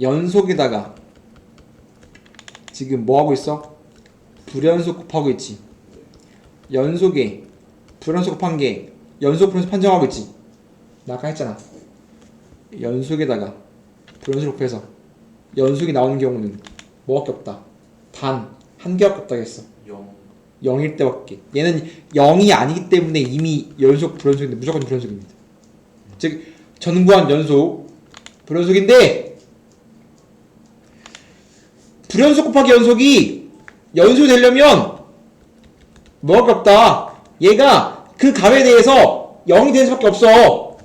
연속에다가 지금 뭐 하고 있어? 불연속 곱하고 있지. 연속에 불연속 곱한 게 연속 불연속 판정하고 있지. 나 아까 했잖아. 연속에다가 불연속 곱해서 연속이 나오는 경우는 뭐밖에 없다. 단 한 개밖에 없다고 했어. 0. 0일 때밖에. 얘는 0이 아니기 때문에 이미 연속 불연속인데 무조건 불연속입니다. 즉 전구한 연속 불연속인데 불연속 곱하기 연속이 연속이 되려면 뭐밖에 없다. 얘가 그 값에 대해서 0이 되는 수밖에 없어.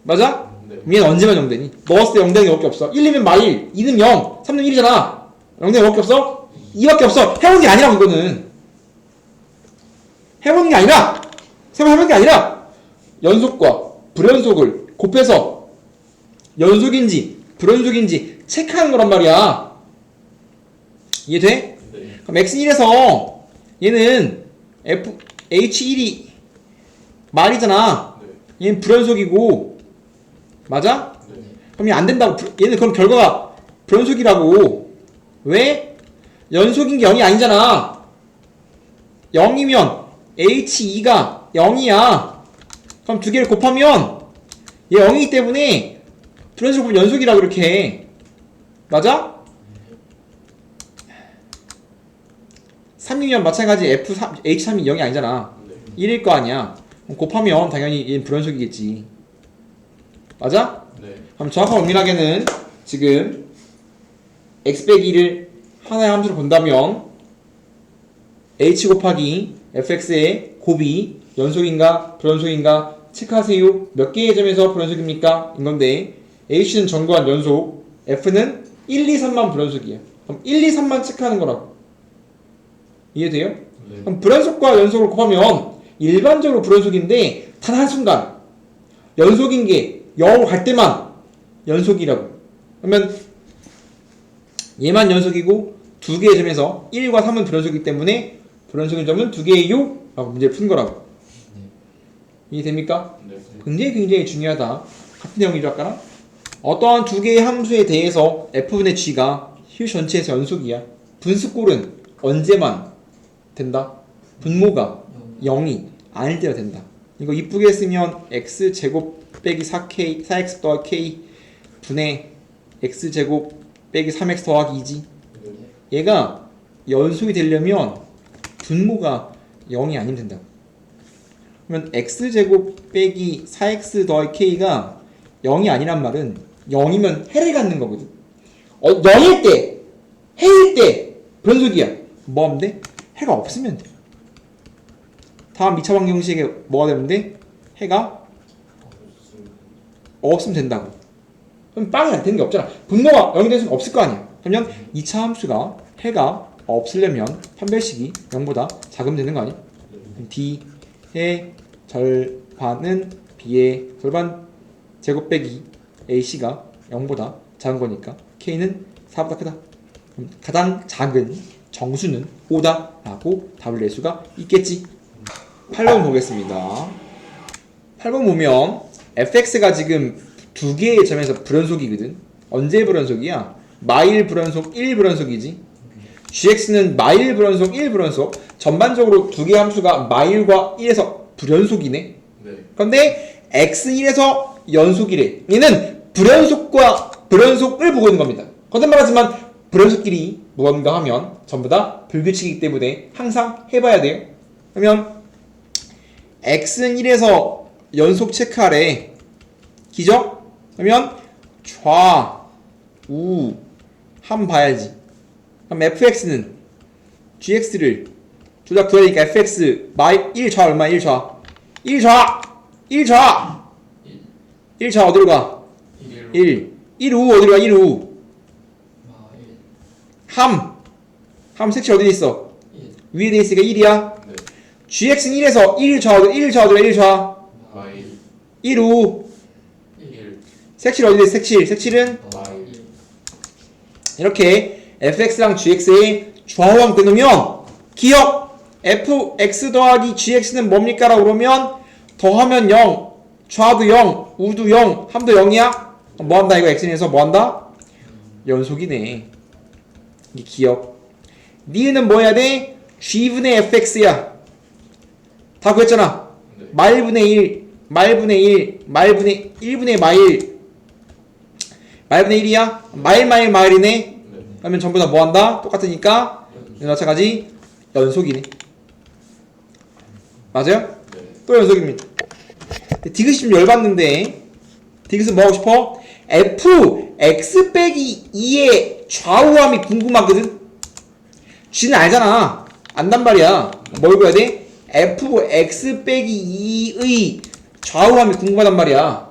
맞아? 네. 얘는 언제만 0 되니? 넣었을 때 0 되는 게 밖에 없어. 1이면 마일, 2는 0, 3는 1이잖아. 0 되는 게 밖에 없어? 2밖에 없어. 해보는 게 아니라 그거는. 해보는 게 아니라 해보는 게 아니라 연속과 불연속을 곱해서 연속인지 불연속인지 체크하는 거란 말이야. 이해돼? 네. 그럼 x1에서 얘는 h1이 말이잖아. 네. 얘는 불연속이고 맞아? 네. 그럼 얘 안 된다고. 얘는 그럼 결과가 불연속이라고. 왜? 연속인 게 0이 아니잖아. 0이면 h2가 0이야. 그럼 두 개를 곱하면 얘 0이기 때문에 불연속 보면 연속이라고 이렇게 해. 맞아? 3이면 마찬가지 h3이 0이 아니잖아. 네. 1일 거 아니야. 그럼 곱하면 당연히 얘는 불연속이겠지. 맞아? 네. 그럼 정확한 엄밀하게는 지금 x 빼기 1을 하나의 함수로 본다면 h 곱하기 fx의 곱이 연속인가 불연속인가 체크하세요. 몇 개의 점에서 불연속입니까? 이건데 H는 정교한 연속, F는 1, 2, 3만 불연속이야. 그럼 1, 2, 3만 체크하는 거라고. 이해돼요? 네. 그럼 불연속과 연속을 곱하면 일반적으로 불연속인데 단 한순간 연속인 게 0으로 갈 때만 연속이라고. 그러면 얘만 연속이고 두 개의 점에서 1과 3은 불연속이기 때문에 불연속인 점은 두 개예요? 라고 문제를 푼 거라고. 이해됩니까? 네. 굉장히 중요하다. 같은 내용이죠 아까랑. 어떠한 두 개의 함수에 대해서 f분의 g가 휴 전체에서 연속이야. 분수꼴은 언제만 된다? 분모가 0이 아닐 때가 된다. 이거 이쁘게 쓰면 x제곱 빼기 4k 4x 더하기 k 분의 x제곱 빼기 3x 더하기 2지. 얘가 연속이 되려면 분모가 0이 아니면 된다. 그러면 x제곱 빼기 4x 더하기 k가 0이 아니란 말은 0이면 해를 갖는 거거든. 0일 때, 해일 때 변속이야. 뭐 하면 돼? 해가 없으면 돼. 다음 2차 방정식에 뭐가 되면 돼? 해가 없으면 된다고. 그럼 빵이 안 되는 게 없잖아. 분모가 0이 될 수는 없을 거 아니야. 그러면 2차 함수가 해가 없으려면 판별식이 0보다 작으면 되는 거 아니야? D의 절반은 B의 절반 제곱 빼기 AC가 0보다 작은 거니까 K는 4보다 크다. 그럼 가장 작은 정수는 5다 라고 답을 낼 수가 있겠지. 8번 보겠습니다. 8번 보면 fx가 지금 두 개의 점에서 불연속이거든. 언제 불연속이야? 마일 불연속 1 불연속이지. gx는 마일 불연속 1 불연속. 전반적으로 두 개의 함수가 마일과 1에서 불연속이네. 네. 그런데 x1에서 연속이래. 얘는 불연속과 불연속을 보고 있는 겁니다. 거듭 말하지만 불연속끼리 무언가 하면 전부 다 불규칙이기 때문에 항상 해봐야 돼요. 그러면 x는 1에서 연속 체크하래. 기죠? 그러면 좌, 우, 한 봐야지. 그럼 fx는 gx를 둘 다 구해야 되니까 fx 마이 1좌 얼마? 1좌 1좌 1좌 1좌 어디로 가? 1 1우 어디로 가? 1우 함 색칠 어디 있어? 위에 돼 있으니까 1이야. 네. gx는 1에서 1좌 1좌 어디로 1좌 마일 1우 1 색칠 어디 돼? 색칠은 마일 이렇게 fx랑 gx의 좌우함 끊으면 기억 fx 더하기 gx는 뭡니까? 라고 그러면 더하면 0 좌도 0 우도 0 함도 0이야? 뭐한다 이거 x에서 뭐한다? 연속이네. 이 기억 니은은 뭐 해야 돼? g분의 fx야. 다 구했잖아. 네. 말분의 1 말분의 1 말분의 1분의 마일 말분의 1이야? 마일이네. 네. 그러면 전부 다 뭐한다? 똑같으니까 마찬가지 연속이네. 맞아요? 네. 또 연속입니다. 디귿이 좀 열받는데 디귿은 뭐 하고 싶어? fx 빼기 2의 좌우함이 궁금하거든? g는 알잖아. 안단 말이야. 뭘 구해야 돼? fx 빼기 2의 좌우함이 궁금하단 말이야.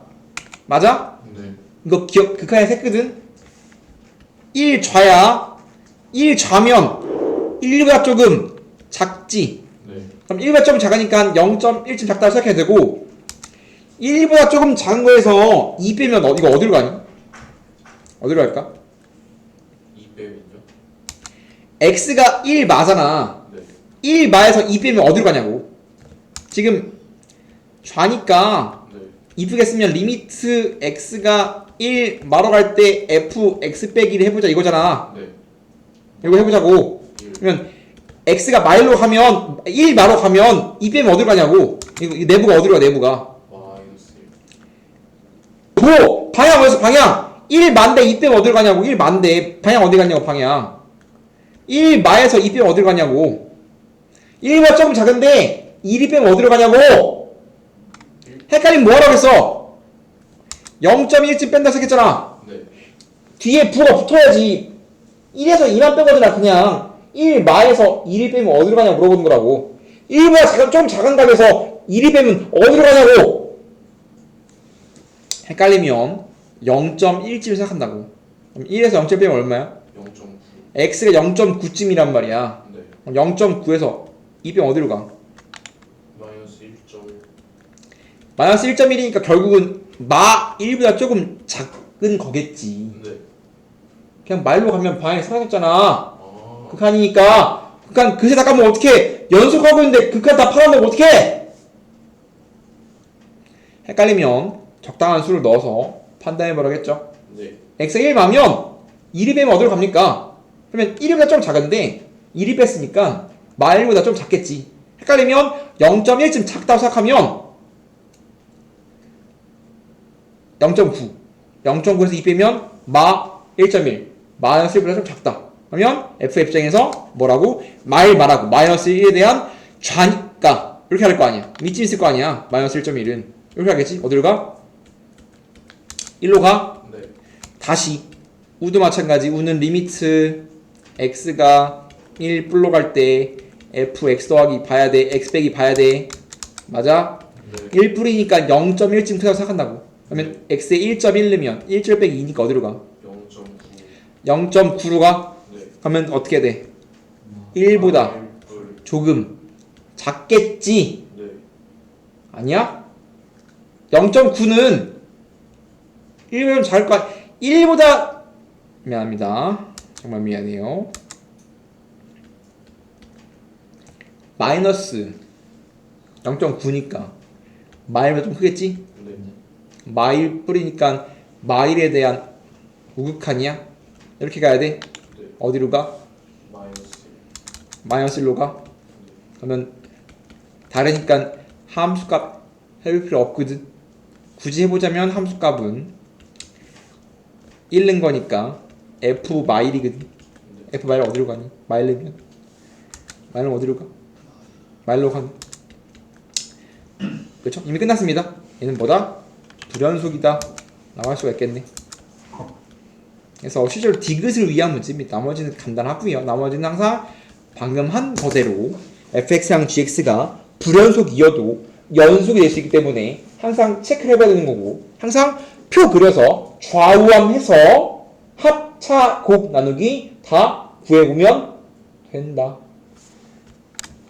맞아? 네. 이거 기억 극한에 샜거든? 1좌야. 1좌면 1보다 조금 작지. 네. 그럼 1보다 조금 작으니까 0.1쯤 작다고 생각해야 되고 1보다 조금 작은 거에서 2 빼면 이거 어디로 가니? 어디로 갈까? 2 빼면요? x가 1 마잖아. 네. 1 마에서 2 빼면 어디로 가냐고. 지금 좌니까 네. 이쁘게 쓰면 리미트 x가 1 마로 갈 때 fx 빼기를 해보자 이거잖아. 네. 이거 해보자고. 1 그러면 x가 마일로 가면 1 마로 가면 2 빼면 어디로 가냐고. 이거 내부가 어디로 가 내부가. 마이너스 도! 방향 어디서 방향! 1 만대 2 빼면 어디로 가냐고. 1 만대 방향 어디 가냐고 방향. 1 마에서 2 빼면 어디로 가냐고. 1보다 조금 작은데 1이 빼면 어디로 가냐고. 헷갈리면 뭐하라고 했어. 0.1쯤 뺀다 생각했잖아. 1. 네. 뒤에 부가 붙어야지. 1에서 2만 빼거든요. 그냥 1 마에서 1이 빼면 어디로 가냐고 물어보는 거라고. 1보다 좀 작은 값에서 1이 빼면 어디로 가냐고. 헷갈리면 0.1쯤 생각한다고. 그럼 1에서 0점 빼면 얼마야? 0.9. x가 0.9쯤이란 말이야. 네. 0.9에서 2 빼면 어디로 가? 마이너스 1.1. 마이너스 1.1이니까 결국은 마 1보다 조금 작은 거겠지. 네. 그냥 말로 가면 방향이 사라졌잖아. 아. 극한이니까. 극한 그새 다 까면 어떡해? 연속하고 있는데 극한 다 팔아내면 어떡해? 헷갈리면 적당한 수를 넣어서 판단해보라겠죠. 네. x가 1 마면 1이 빼면 어디로 갑니까? 그러면 1이보다 좀 작은데 1이 뺐으니까 마 1보다 좀 작겠지. 헷갈리면 0.1쯤 작다고 생각하면 0.9 0.9에서 2 빼면 마 1.1 마이너스 1보다 좀 작다. 그러면 f 입장에서 뭐라고? 마1 말하고 마이너스 1에 대한 좌니까 이렇게 할 거 아니야. 밑쯤 있을 거 아니야. 마이너스 1.1은 이렇게 하겠지. 어디로 가? 1로 가? 네. 다시 우도 마찬가지. 우는 리미트 x가 1 뿔로 갈 때 f x 더하기 봐야 돼. x 빼기 봐야 돼. 맞아? 네. 1 뿔이니까 0.1쯤 크다고 생각한다고. 그러면 x에 1.1 넣으면 1절 빼기 2니까 어디로 가? 0.9. 0.9로 가? 네. 그러면 어떻게 돼? 1보다 1불. 조금 작겠지? 네. 아니야? 0.9는 1보다 작을 거 1보다 미안합니다. 정말 미안해요. 마이너스 0.9니까 마일보다 좀 크겠지? 네. 마일 뿌리니까 마일에 대한 우극한이야? 이렇게 가야 돼? 네. 어디로 가? 마이너스. 마이너스 1로 가? 그러면 다르니까 함수값 해볼 필요 없거든. 굳이 해보자면 함수값은 1는 거니까 f 마일이거든. f 마일 어디로 가니? 마일이면 마일은 어디로 가? 마일로 가니? 그렇죠? 이미 끝났습니다. 얘는 뭐다? 불연속이다 라고 할 수가 있겠네. 그래서 실제로 디귿을 위한 문제입니다. 나머지는 간단하고요. 나머지는 항상 방금 한 거대로 fx랑 gx가 불연속이어도 연속이 될 수 있기 때문에 항상 체크를 해봐야 되는 거고, 항상 표 그려서 좌우함해서 합차 곱 나누기 다 구해보면 된다.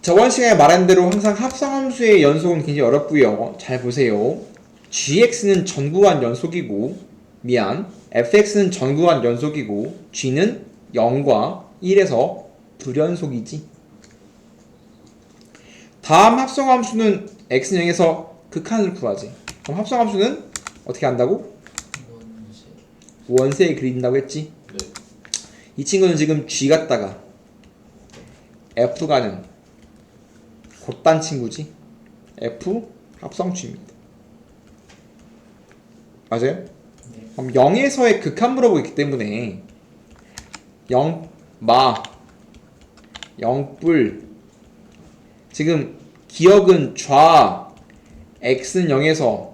저번 시간에 말한 대로 항상 합성함수의 연속은 굉장히 어렵고요. 잘 보세요. gx는 전구간 연속이고, fx는 전구간 연속이고, g는 0과 1에서 불연속이지. 다음 합성함수는 x는 0에서 극한을 구하지. 그럼 합성함수는 어떻게 한다고? 원세에 그린다고 했지. 네. 이 친구는 지금 g 갖다가 f가는 곧단 친구지. f 합성g입니다. 맞아요? 그럼 0에서의 극한 물어보고 있기 때문에 0, 마, 0뿔 지금 기억은 좌, x는 0에서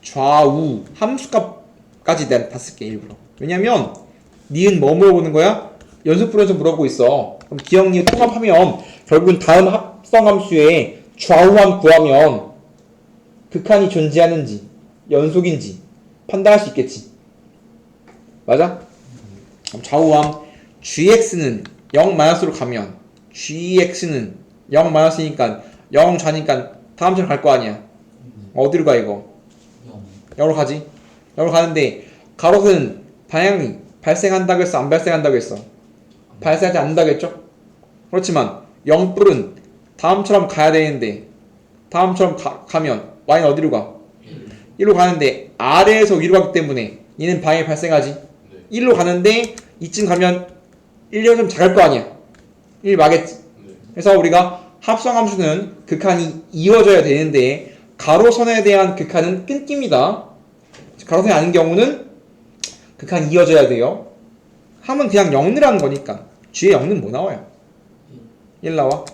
좌우 함수값까지 내가 다 쓸게 일부러. 왜냐면 니은 뭐 물어보는 거야? 연속 불연속 물어보고 있어. 그럼 기억 니은 통합하면 결국은 다음 합성함수의 좌우함 구하면 극한이 존재하는지 연속인지 판단할 수 있겠지. 맞아? 그럼 좌우함 gx는 0-로 가면 gx는 0-니까 0 좌니까 다음처럼 갈 거 아니야. 어디로 가 이거? 0으로 가지. 0으로 가는데 가로는 방향이 발생한다고 했어? 안 발생한다고 했어? 발생하지 않는다고 했죠? 그렇지만 0뿔은 다음처럼 가야 되는데 다음처럼 가면 y는 어디로 가? 1로 가는데 아래에서 위로 가기 때문에 얘는 방향이 발생하지. 네. 1로 가는데 이쯤 가면 1이 좀 작을 거 아니야. 1 맞겠지. 네. 그래서 우리가 합성함수는 극한이 이어져야 되는데 가로선에 대한 극한은 끊깁니다. 가로선이 아닌 경우는 극한이 이어져야 돼요. 함은 그냥 0이라는 거니까 G에 0는 뭐 나와요? 1 나와.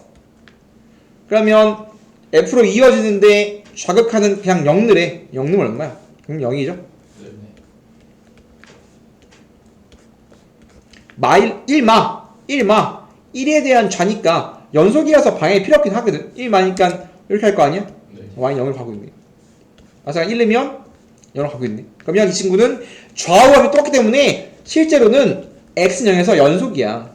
그러면 F로 이어지는데 좌극한은 그냥 0래. 0는 얼마야? 그럼 0이죠? 네. 마일 1마 1에 대한 좌니까 연속이라서 방향이 필요 없긴 하거든. 1마니까 이렇게 할 거 아니야? 네. y는 0을 가고 있네. 마찬가지 1이면 0을 갖고 있네. 그러면 이 친구는 좌우합이 똑같기 때문에 실제로는 x는 0에서 연속이야.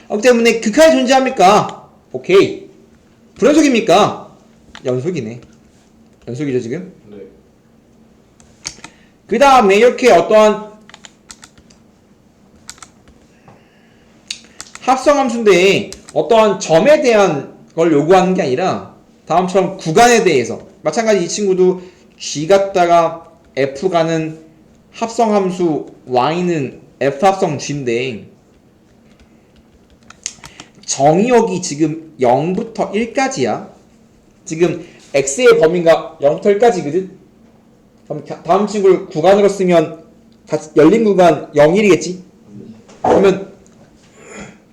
그렇기 때문에 극한이 존재합니까? 오케이. 불연속입니까? 연속이네. 연속이죠 지금. 네. 그 다음에 이렇게 어떠한 합성함수인데 어떠한 점에 대한 걸 요구하는 게 아니라 다음처럼 구간에 대해서 마찬가지 이 친구도 g 갔다가 f 가는 합성함수 y는 f 합성 g인데 정의역이 지금 0부터 1까지야. 지금 x의 범위가 0부터 1까지거든. 그럼 다음 친구를 구간으로 쓰면 열린 구간 0, 1이겠지? 그러면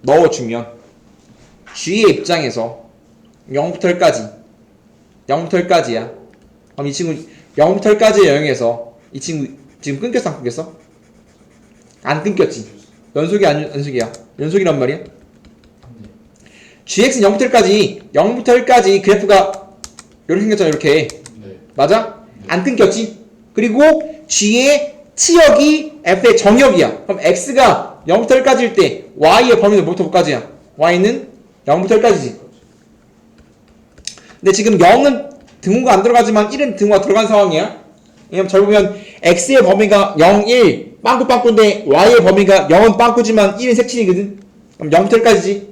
넣어주면 g의 입장에서 0부터 1까지 0부터 1까지야. 그럼 이 친구 0부터 1까지의 영역에서 이 친구 지금 끊겼어 안 끊겼어? 안 끊겼지. 연속이 안 연속이야. 연속이란 말이야. gx는 0부터 1까지 그래프가 이렇게 생겼잖아. 이렇게. 네. 맞아? 안 끊겼지? 그리고 g의 치역이 f의 정역이야. 그럼 x가 0부터 1까지일 때 y의 범위는 뭐부터 뭐까지야? y는 0부터 1까지지. 근데 지금 0은 등호가 안 들어가지만 1은 등호가 들어간 상황이야. 왜냐면 잘 보면 x의 범위가 0, 1 빵꾸빵꾸인데 y의 범위가 0은 빵꾸지만 1은 색칠이거든. 그럼 0부터 1까지지.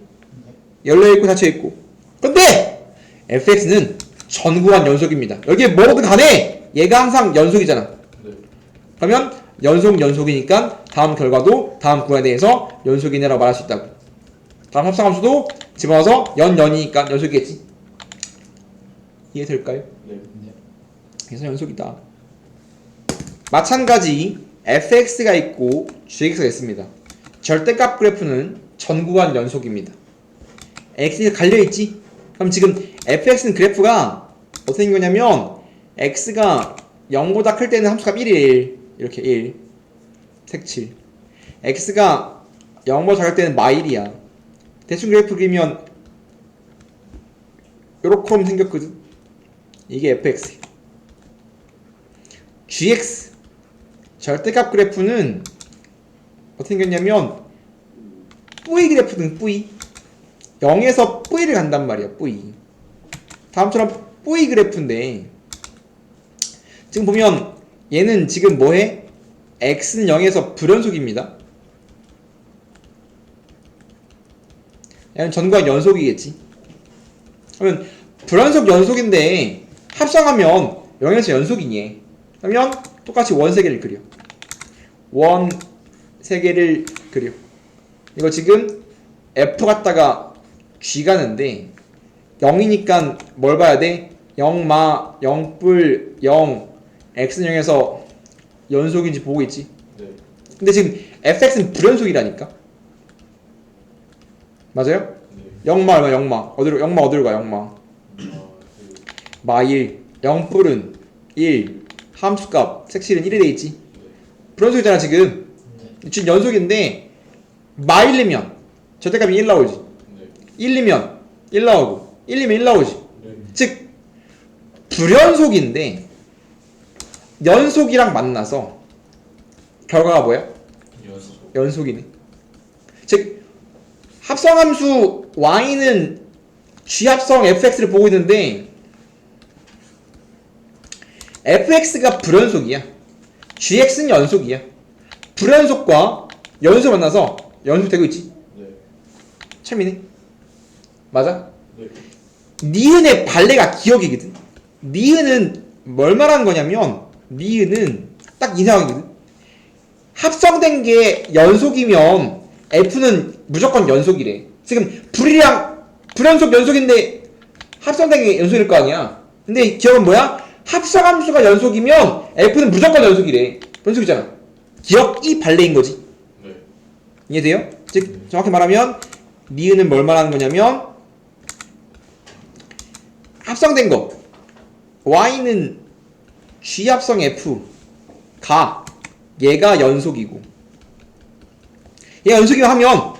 열려있고 닫혀있고. 근데 fx는 전구간 연속입니다. 여기에 뭐든 간에 얘가 항상 연속이잖아. 네. 그러면 연속이니까 다음 결과도 다음 구간에 대해서 연속이네라고 말할 수 있다고. 다음 합성함수도 집어넣어서 연이니까 연속이겠지. 이해될까요? 네. 그래서 연속이다. 마찬가지 fx가 있고 gx가 있습니다. 절대값 그래프는 전구간 연속입니다. x가 갈려있지? 그럼 지금 fx는 그래프가 어떻게 생긴 거냐면 x가 0보다 클 때는 함수값 1일 이렇게 1 색칠 x가 0보다 작을 때는 -1이야. 대충 그래프 그리면 요렇게 생겼거든. 이게 fx. gx 절대값 그래프는 어떻게 생겼냐면 뿌이 그래프는 뿌이 0에서 뿌이를 간단 말이야. 뿌이. 다음처럼 뿌이 그래프인데 지금 보면 얘는 지금 뭐해? x는 0에서 불연속입니다. 얘는 전구간 연속이겠지. 그러면 불연속 연속인데 합성하면 0에서 연속이니. 그러면 똑같이 원 3개를 그려. 원 3개를 그려. 이거 지금 f 갖다가 g 가는데 0이니까 뭘 봐야 돼? 0마, 0뿔, 0 x는 0에서 연속인지 보고 있지. 네. 근데 지금 fx는 불연속이라니까. 맞아요? 네. 0마 얼마 0마 어디로 0마 어디로 가 0마 마 1 0뿔은 1 함수값 색칠은 1에 돼 있지. 불연속이잖아 지금. 지금 연속인데 마 1이면 절대값이 1 나오지. 네. 1이면 1 나오고 1이면 1 나오지. 네. 즉 불연속인데 연속이랑 만나서 결과가 뭐야? 연속. 연속이네. 즉 합성함수 y는 g합성 fx를 보고 있는데 fx가 불연속이야. gx는 연속이야. 불연속과 연속 만나서 연속되고 있지. 네. 참이네. 맞아? 네. 니은의 발레가 기억이거든. 니은은 뭘 말하는 거냐면 니은은 딱 이 상황이거든. 합성된 게 연속이면 f는 무조건 연속이래. 지금 불이랑 불연속 연속인데 합성된 게 연속일 거 아니야. 근데 기억은 뭐야? 합성함수가 연속이면 f는 무조건 연속이래. 연속이잖아. 기억 이 발레인 거지. 네. 이해돼요? 즉 정확히 말하면 니은은 뭘 말하는 거냐면 합성된 거 y는 g 합성 f가 얘가 연속이고 얘가 연속이면 하면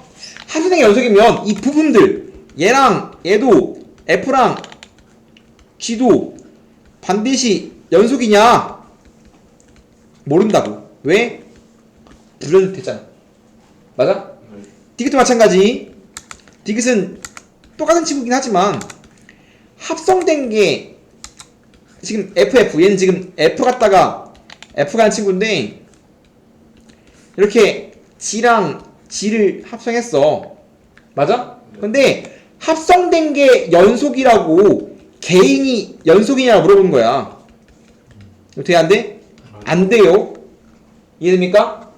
합성된 게 연속이면 이 부분들 얘랑 얘도 f랑 g도 반드시 연속이냐? 모른다고. 왜? 불연속 됐잖아. 맞아? 네. 디귿도 마찬가지. 디귿은 똑같은 친구긴 하지만 합성된 게 지금 FF, 얘는 지금 F 갔다가 F 가는 친구인데 이렇게 G랑 G를 합성했어. 맞아? 네. 근데 합성된 게 연속이라고 개인이 연속이냐 물어보는 거야. 어떻게 안 돼? 안 돼요. 이해됩니까?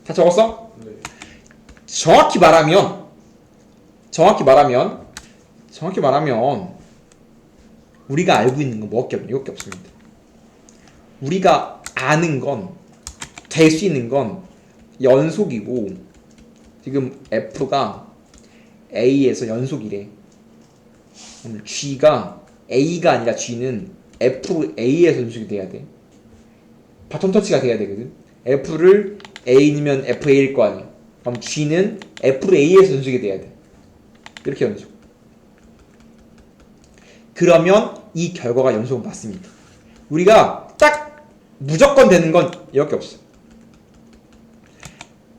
다 적었어? 네. 정확히 말하면 우리가 알고 있는 건 뭐밖에 없냐? 이것밖에 없습니다. 우리가 아는 건, 될 수 있는 건 연속이고 지금 F가 A에서 연속이래. G가 A가 아니라 G는 FA에서 연속이 돼야 돼. 바톤 터치가 돼야 되거든. F를 A면 FA일 거 아니야. 그럼 G는 FA에서 연속이 돼야 돼. 이렇게 연속. 그러면 이 결과가 연속은 맞습니다. 우리가 딱 무조건 되는 건 이렇게 없어.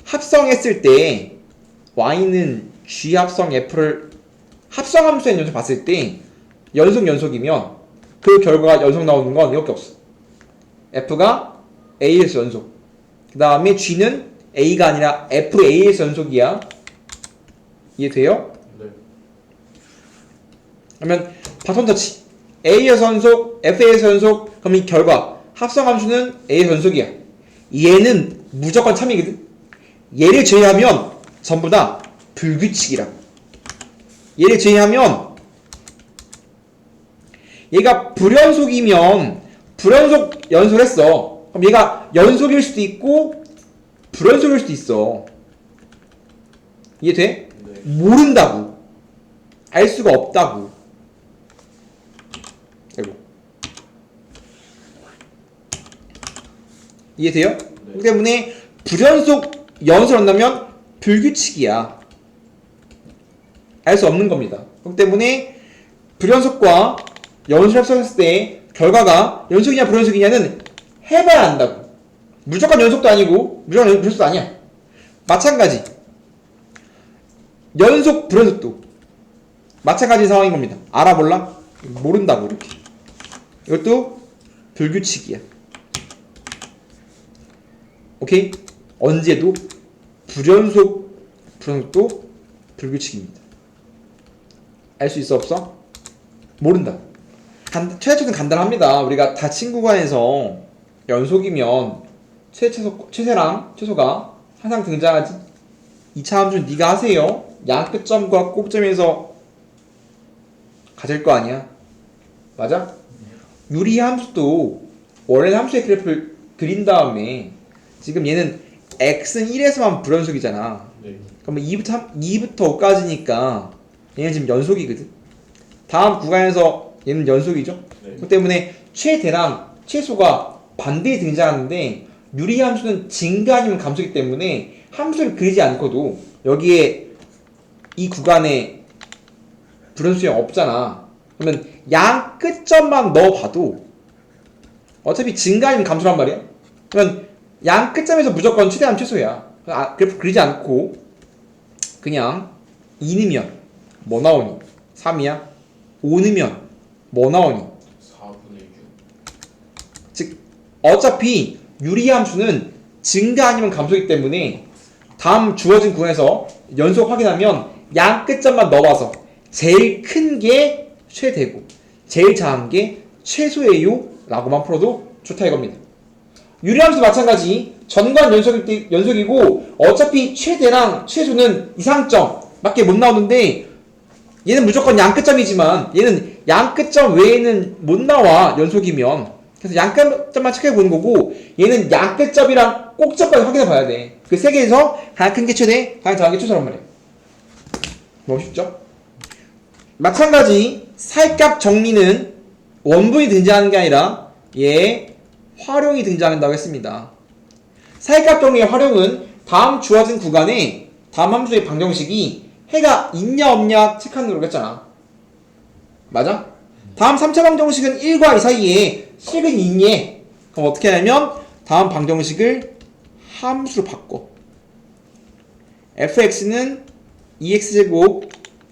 합성했을 때 Y는 G 합성 F를 합성함수의 연속 봤을 때 연속이면 그 결과가 연속 나오는 건 이렇게 없어. F가 A에서 연속. 그 다음에 G는 A가 아니라 FA에서 연속이야. 이해돼요? 네. 그러면 바톤 터치 A에서 연속, FA에서 연속. 그럼 이 결과 합성함수는 A에서 연속이야. 얘는 무조건 참이거든. 얘를 제외하면 전부 다 불규칙이라고. 얘를 제외하면 얘가 불연속이면 불연속 연속했어. 그럼 얘가 연속일 수도 있고 불연속일 수도 있어. 이해돼? 네. 모른다고. 알 수가 없다고. 아이고. 이해돼요? 그렇기 때문에 불연속 연속을 한다면 불규칙이야. 알 수 없는 겁니다. 그렇기 때문에 불연속과 연속을 합성했을 때 결과가 연속이냐 불연속이냐는 해봐야 한다고. 무조건 연속도 아니고 무조건 불연속도 아니야. 마찬가지 연속 불연속도 마찬가지 상황인 겁니다. 알아 몰라? 모른다고. 이렇게 이것도 불규칙이야. 오케이? 언제도 불연속도 불규칙입니다. 알 수 있어 없어? 모른다. 최대초는 간단합니다. 우리가 다 친구 간에서 연속이면 최세랑 최소가 항상 등장하지. 2차 함수는 네가 하세요. 양 끝점과 꼭점에서 가질 거 아니야. 맞아? 유리 함수도 원래 함수의 그래프를 그린 다음에 지금 얘는 x는 1에서만 불연속이잖아. 네. 그러면 2부터 5까지니까 얘는 지금 연속이거든. 다음 구간에서 얘는 연속이죠. 네. 그렇기 때문에 최대랑 최소가 반대에 등장하는데 유리 함수는 증가 아니면 감소이기 때문에 함수를 그리지 않고도 여기에 이 구간에 불연속이 없잖아. 그러면 양 끝점만 넣어봐도 어차피 증가 아니면 감소란 말이야. 그러면 양 끝점에서 무조건 최대한 최소야. 그래프 그리지 않고 그냥 2넣으면 뭐 나오니? 3이야? 5 넣으면 뭐 나오니? 4분의 6. 즉 어차피 유리함수는 증가 아니면 감소이기 때문에 다음 주어진 구간에서 연속 확인하면 양 끝점만 넣어봐서 제일 큰 게 최대고 제일 작은 게 최소예요 라고만 풀어도 좋다 이겁니다. 유리함수 마찬가지. 전관 연속이고 어차피 최대랑 최소는 이상점 밖에 못 나오는데 얘는 무조건 양 끝점이지만 얘는 양 끝점 외에는 못 나와 연속이면. 그래서 양 끝점만 체크해 보는 거고 얘는 양 끝점이랑 꼭점까지 확인해 봐야 돼. 그 세 개에서 가장 큰 게 최대, 가장 작은 게 최소란 말이야. 너무 쉽죠? 마찬가지 사이값 정리는 원본이 등장하는 게 아니라 얘 활용이 등장한다고 했습니다. 사이값 정리의 활용은 다음 주어진 구간에 다음 함수의 방정식이 해가 있냐 없냐 체크하는 거라고 했잖아. 맞아? 다음 3차 방정식은 1과 2 사이에 식은 있니? 그럼 어떻게 하냐면 다음 방정식을 함수로 바꿔. fx는 2x제곱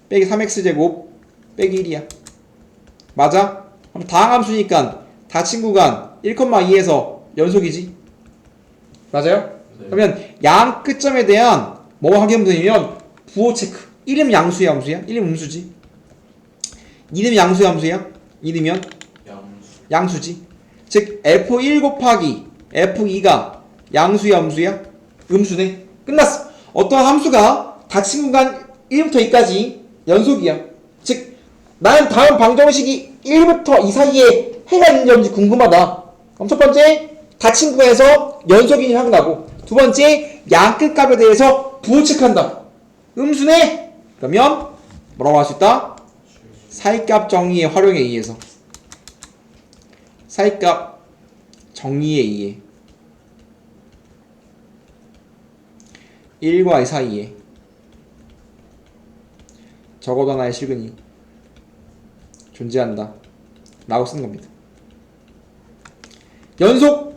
빼기 3x제곱 빼기 1이야. 맞아? 그럼 다항함수니까 다친 구간 1,2에서 연속이지. 맞아요? 네. 그러면 양 끝점에 대한 뭐 확인부터이면 부호 체크. 1은 양수야 함수야? 1은 음수지. 2는 양수야 함수야? 2면 양수. 양수지. 즉 f1 곱하기 f2가 양수야 함수야? 음수네. 끝났어. 어떠한 함수가 닫힌 구간 1부터 2까지 연속이야. 즉 나는 다음 방정식이 1부터 2 사이에 해가 있는지 없는지 궁금하다. 그럼 첫 번째 닫힌 구간에서 연속인지 확인하고, 두 번째 양 끝값에 대해서 부호 체크한다. 음수네? 그러면 뭐라고 할 수 있다? 사이값 정의의 활용에 의해서, 사이값 정의에 의해 1과 2 사이에 적어도 하나의 실근이 존재한다 라고 쓰는 겁니다. 연속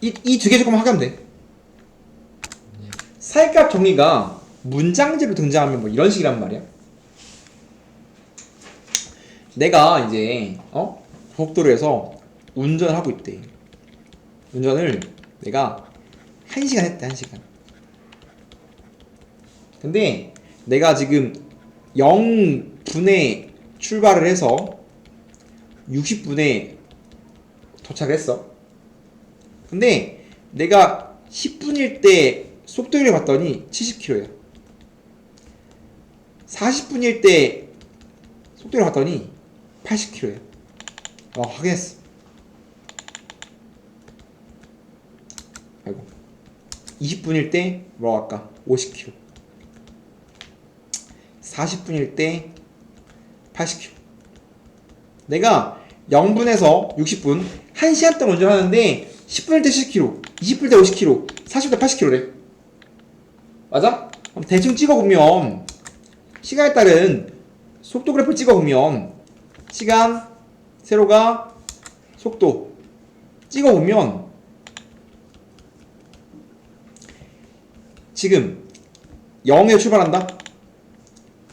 이 두 개 조금 하면 돼. 사이값 정의가 문장제로 등장하면 뭐 이런 식이란 말이야. 내가 이제 고속도로에서 운전을 하고 있대. 운전을 내가 1시간 했대. 1시간. 근데 내가 지금 0분에 출발을 해서 60분에 도착을 했어. 근데 내가 10분일 때 속도를 봤더니 70km야. 40분일 때 속도를 봤더니 80km야. 확인했어. 아이고. 20분일 때 뭐라고 할까? 50km. 40분일 때 80km. 내가 0분에서 60분 1시간 동안 운전하는데 10분일 때 70km, 20분일 때 50km, 40분일 때 80km래. 맞아? 그럼 대충 찍어보면 시간에 따른 속도 그래프를 찍어보면 시간, 세로가, 속도 찍어보면 지금 0에 출발한다?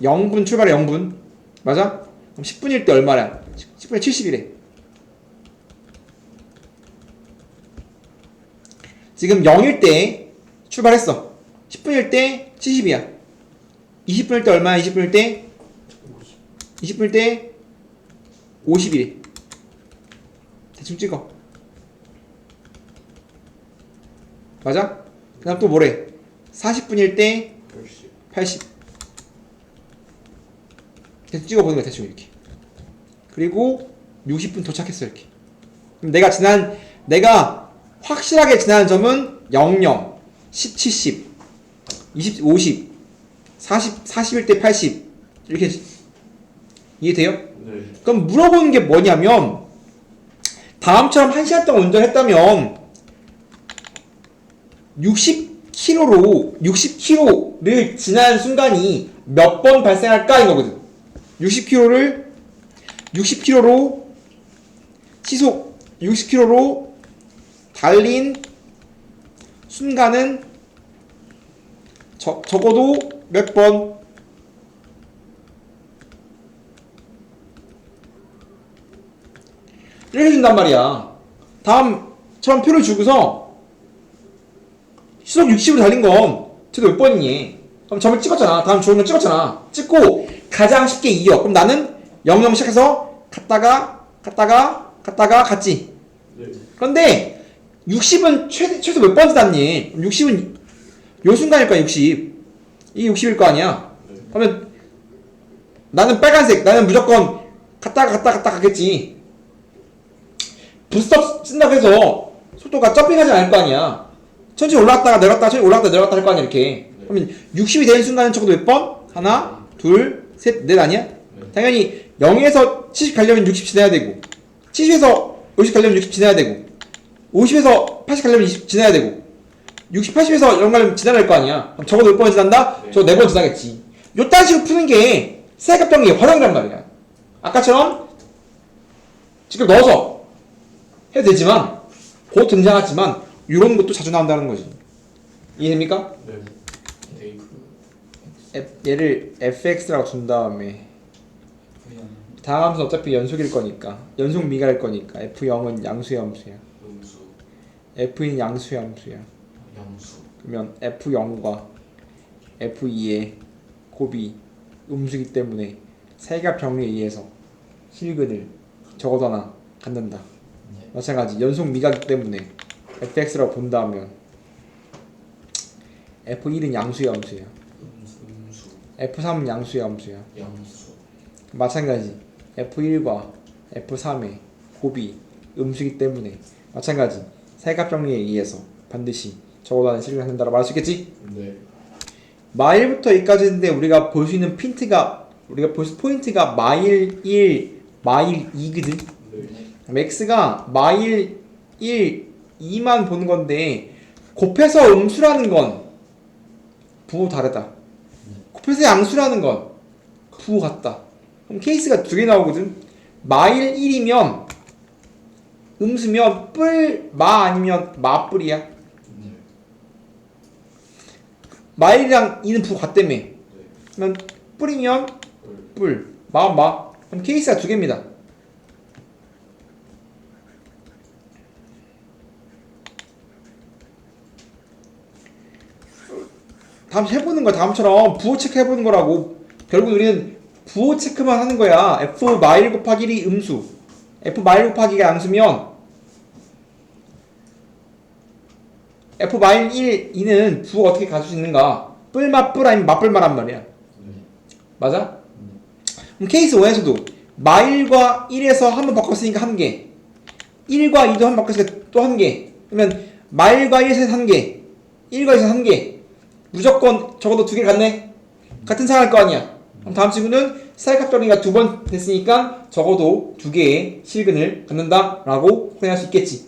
0분 출발해. 0분 맞아? 그럼 10분일 때 얼마야? 10분에 70이래. 지금 0일 때 출발했어. 10분일 때 70이야. 20분일 때 얼마야? 20분일 때 20분일 때 50이래. 대충 찍어. 맞아? 그 다음 또 뭐래? 40분일 때 80. 대충 찍어보는 거야. 대충 이렇게. 그리고 60분 도착했어. 이렇게. 그럼 내가 확실하게 지나는 점은 00, 10, 70, 20, 50, 40, 41 때 80 이렇게. 이해돼요? 네. 그럼 물어보는 게 뭐냐면 다음처럼 1시간 동안 운전했다면 60km를 지나는 순간이 몇 번 발생할까 이거거든. 60km로 시속 60km로 달린 순간은 적어도 몇 번? 이렇게 준단 말이야. 다음처럼 표를 주고서 시속 60으로 달린 건 저도 몇 번이니? 그럼 점을 찍었잖아. 다음 주어는 찍었잖아. 찍고 가장 쉽게 이어. 그럼 나는 00 시작해서 갔다가 갔지. 네. 그런데 60은 최소 몇 번 지났니? 60은 요 순간일 거야. 60. 이게 60일 거 아니야. 네. 그러면 나는 빨간색. 나는 무조건 갔다 가겠지. 부스톱 쓴다고 해서 속도가 점핑하지 않을 거 아니야. 천천히 올라갔다가 내려갔다가 천천히 올라갔다가 내려갔다 할 거 아니야. 이렇게. 네. 그러면 60이 되는 순간은 적어도 몇 번? 하나, 둘, 셋, 넷 아니야? 네. 당연히 0에서 70 가려면 60 지나야 되고 70에서 50 가려면 60 지나야 되고 50에서 80 가려면 20 지나야 되고 60, 80에서 0 가려면 지나야 될 거 아니야. 그럼 적어도 몇 번 지난다? 네. 적어도 4번 지나겠지. 요딴 식으로 푸는 게 사이값 정의의 활용이란 말이야. 아까처럼 직접 넣어서 해도 되지만 곧 등장하지만 이런 것도 자주 나온다는 거지. 이해됩니까? 네. 데이프. 얘를 fx라고 준 다음에 다음 함수는 어차피 연속일 거니까 연속 미가일 거니까 f0은 양수의 함수야. 음수. f는 양수의 함수야. 양수. 그러면 f0과 f2의 곱이 음수이기 때문에 사이값 정리에 의해서 실근을 적어도 하나 갖는다. 마찬가지 연속 미가기 때문에 fx라고 본다면 f1은 양수의 함수야. 음수. f3은 양수의 함수야. 양수. 마찬가지 f1과 f3의 곱이 음수이기 때문에 마찬가지 사이값 정리에 의해서 반드시 적어도 하나 실근을 갖는다라고 말할 수 있겠지? 네. 마일부터 여기까지인데 우리가 볼 수 있는 포인트가 마일 1, 마일 2거든. 네. 맥스가 마일 1, 2만 보는 건데 곱해서 음수라는 건 부호 다르다. 곱해서 양수라는 건 부호 같다. 그럼 케이스가 두 개 나오거든. 마일 1이면 음수면 뿔, 마 아니면 마뿔이야. 네. 마일이랑 2는 부호 같다며. 네. 그러면 뿔이면 뿔. 뿔, 마. 그럼 케이스가 두 개입니다. 다음 해보는 거야. 다음처럼 부호 체크 해보는 거라고. 결국 우리는 부호 체크만 하는 거야. f 마일 곱하기 1이 음수, f 마일 곱하기가 양수면 f 마일 1, 2는 부호 어떻게 가질 수 있는가? 뿔마 뿔 아니면 마뿔마란 말이야. 맞아? 그럼 케이스 1에서도 마일과 1에서 한 번 바꿨으니까 한 개, 1과 2도 한 번 바꿨으니까 또 한 개. 그러면 마일과 1에서 한 개, 1과 2에서 한 개. 무조건 적어도 두 개 같네. 같은 상할 거 아니야. 그럼 다음 친구는 사이값 정리가 두 번 됐으니까 적어도 두 개의 실근을 갖는다라고 표현할 수 있겠지.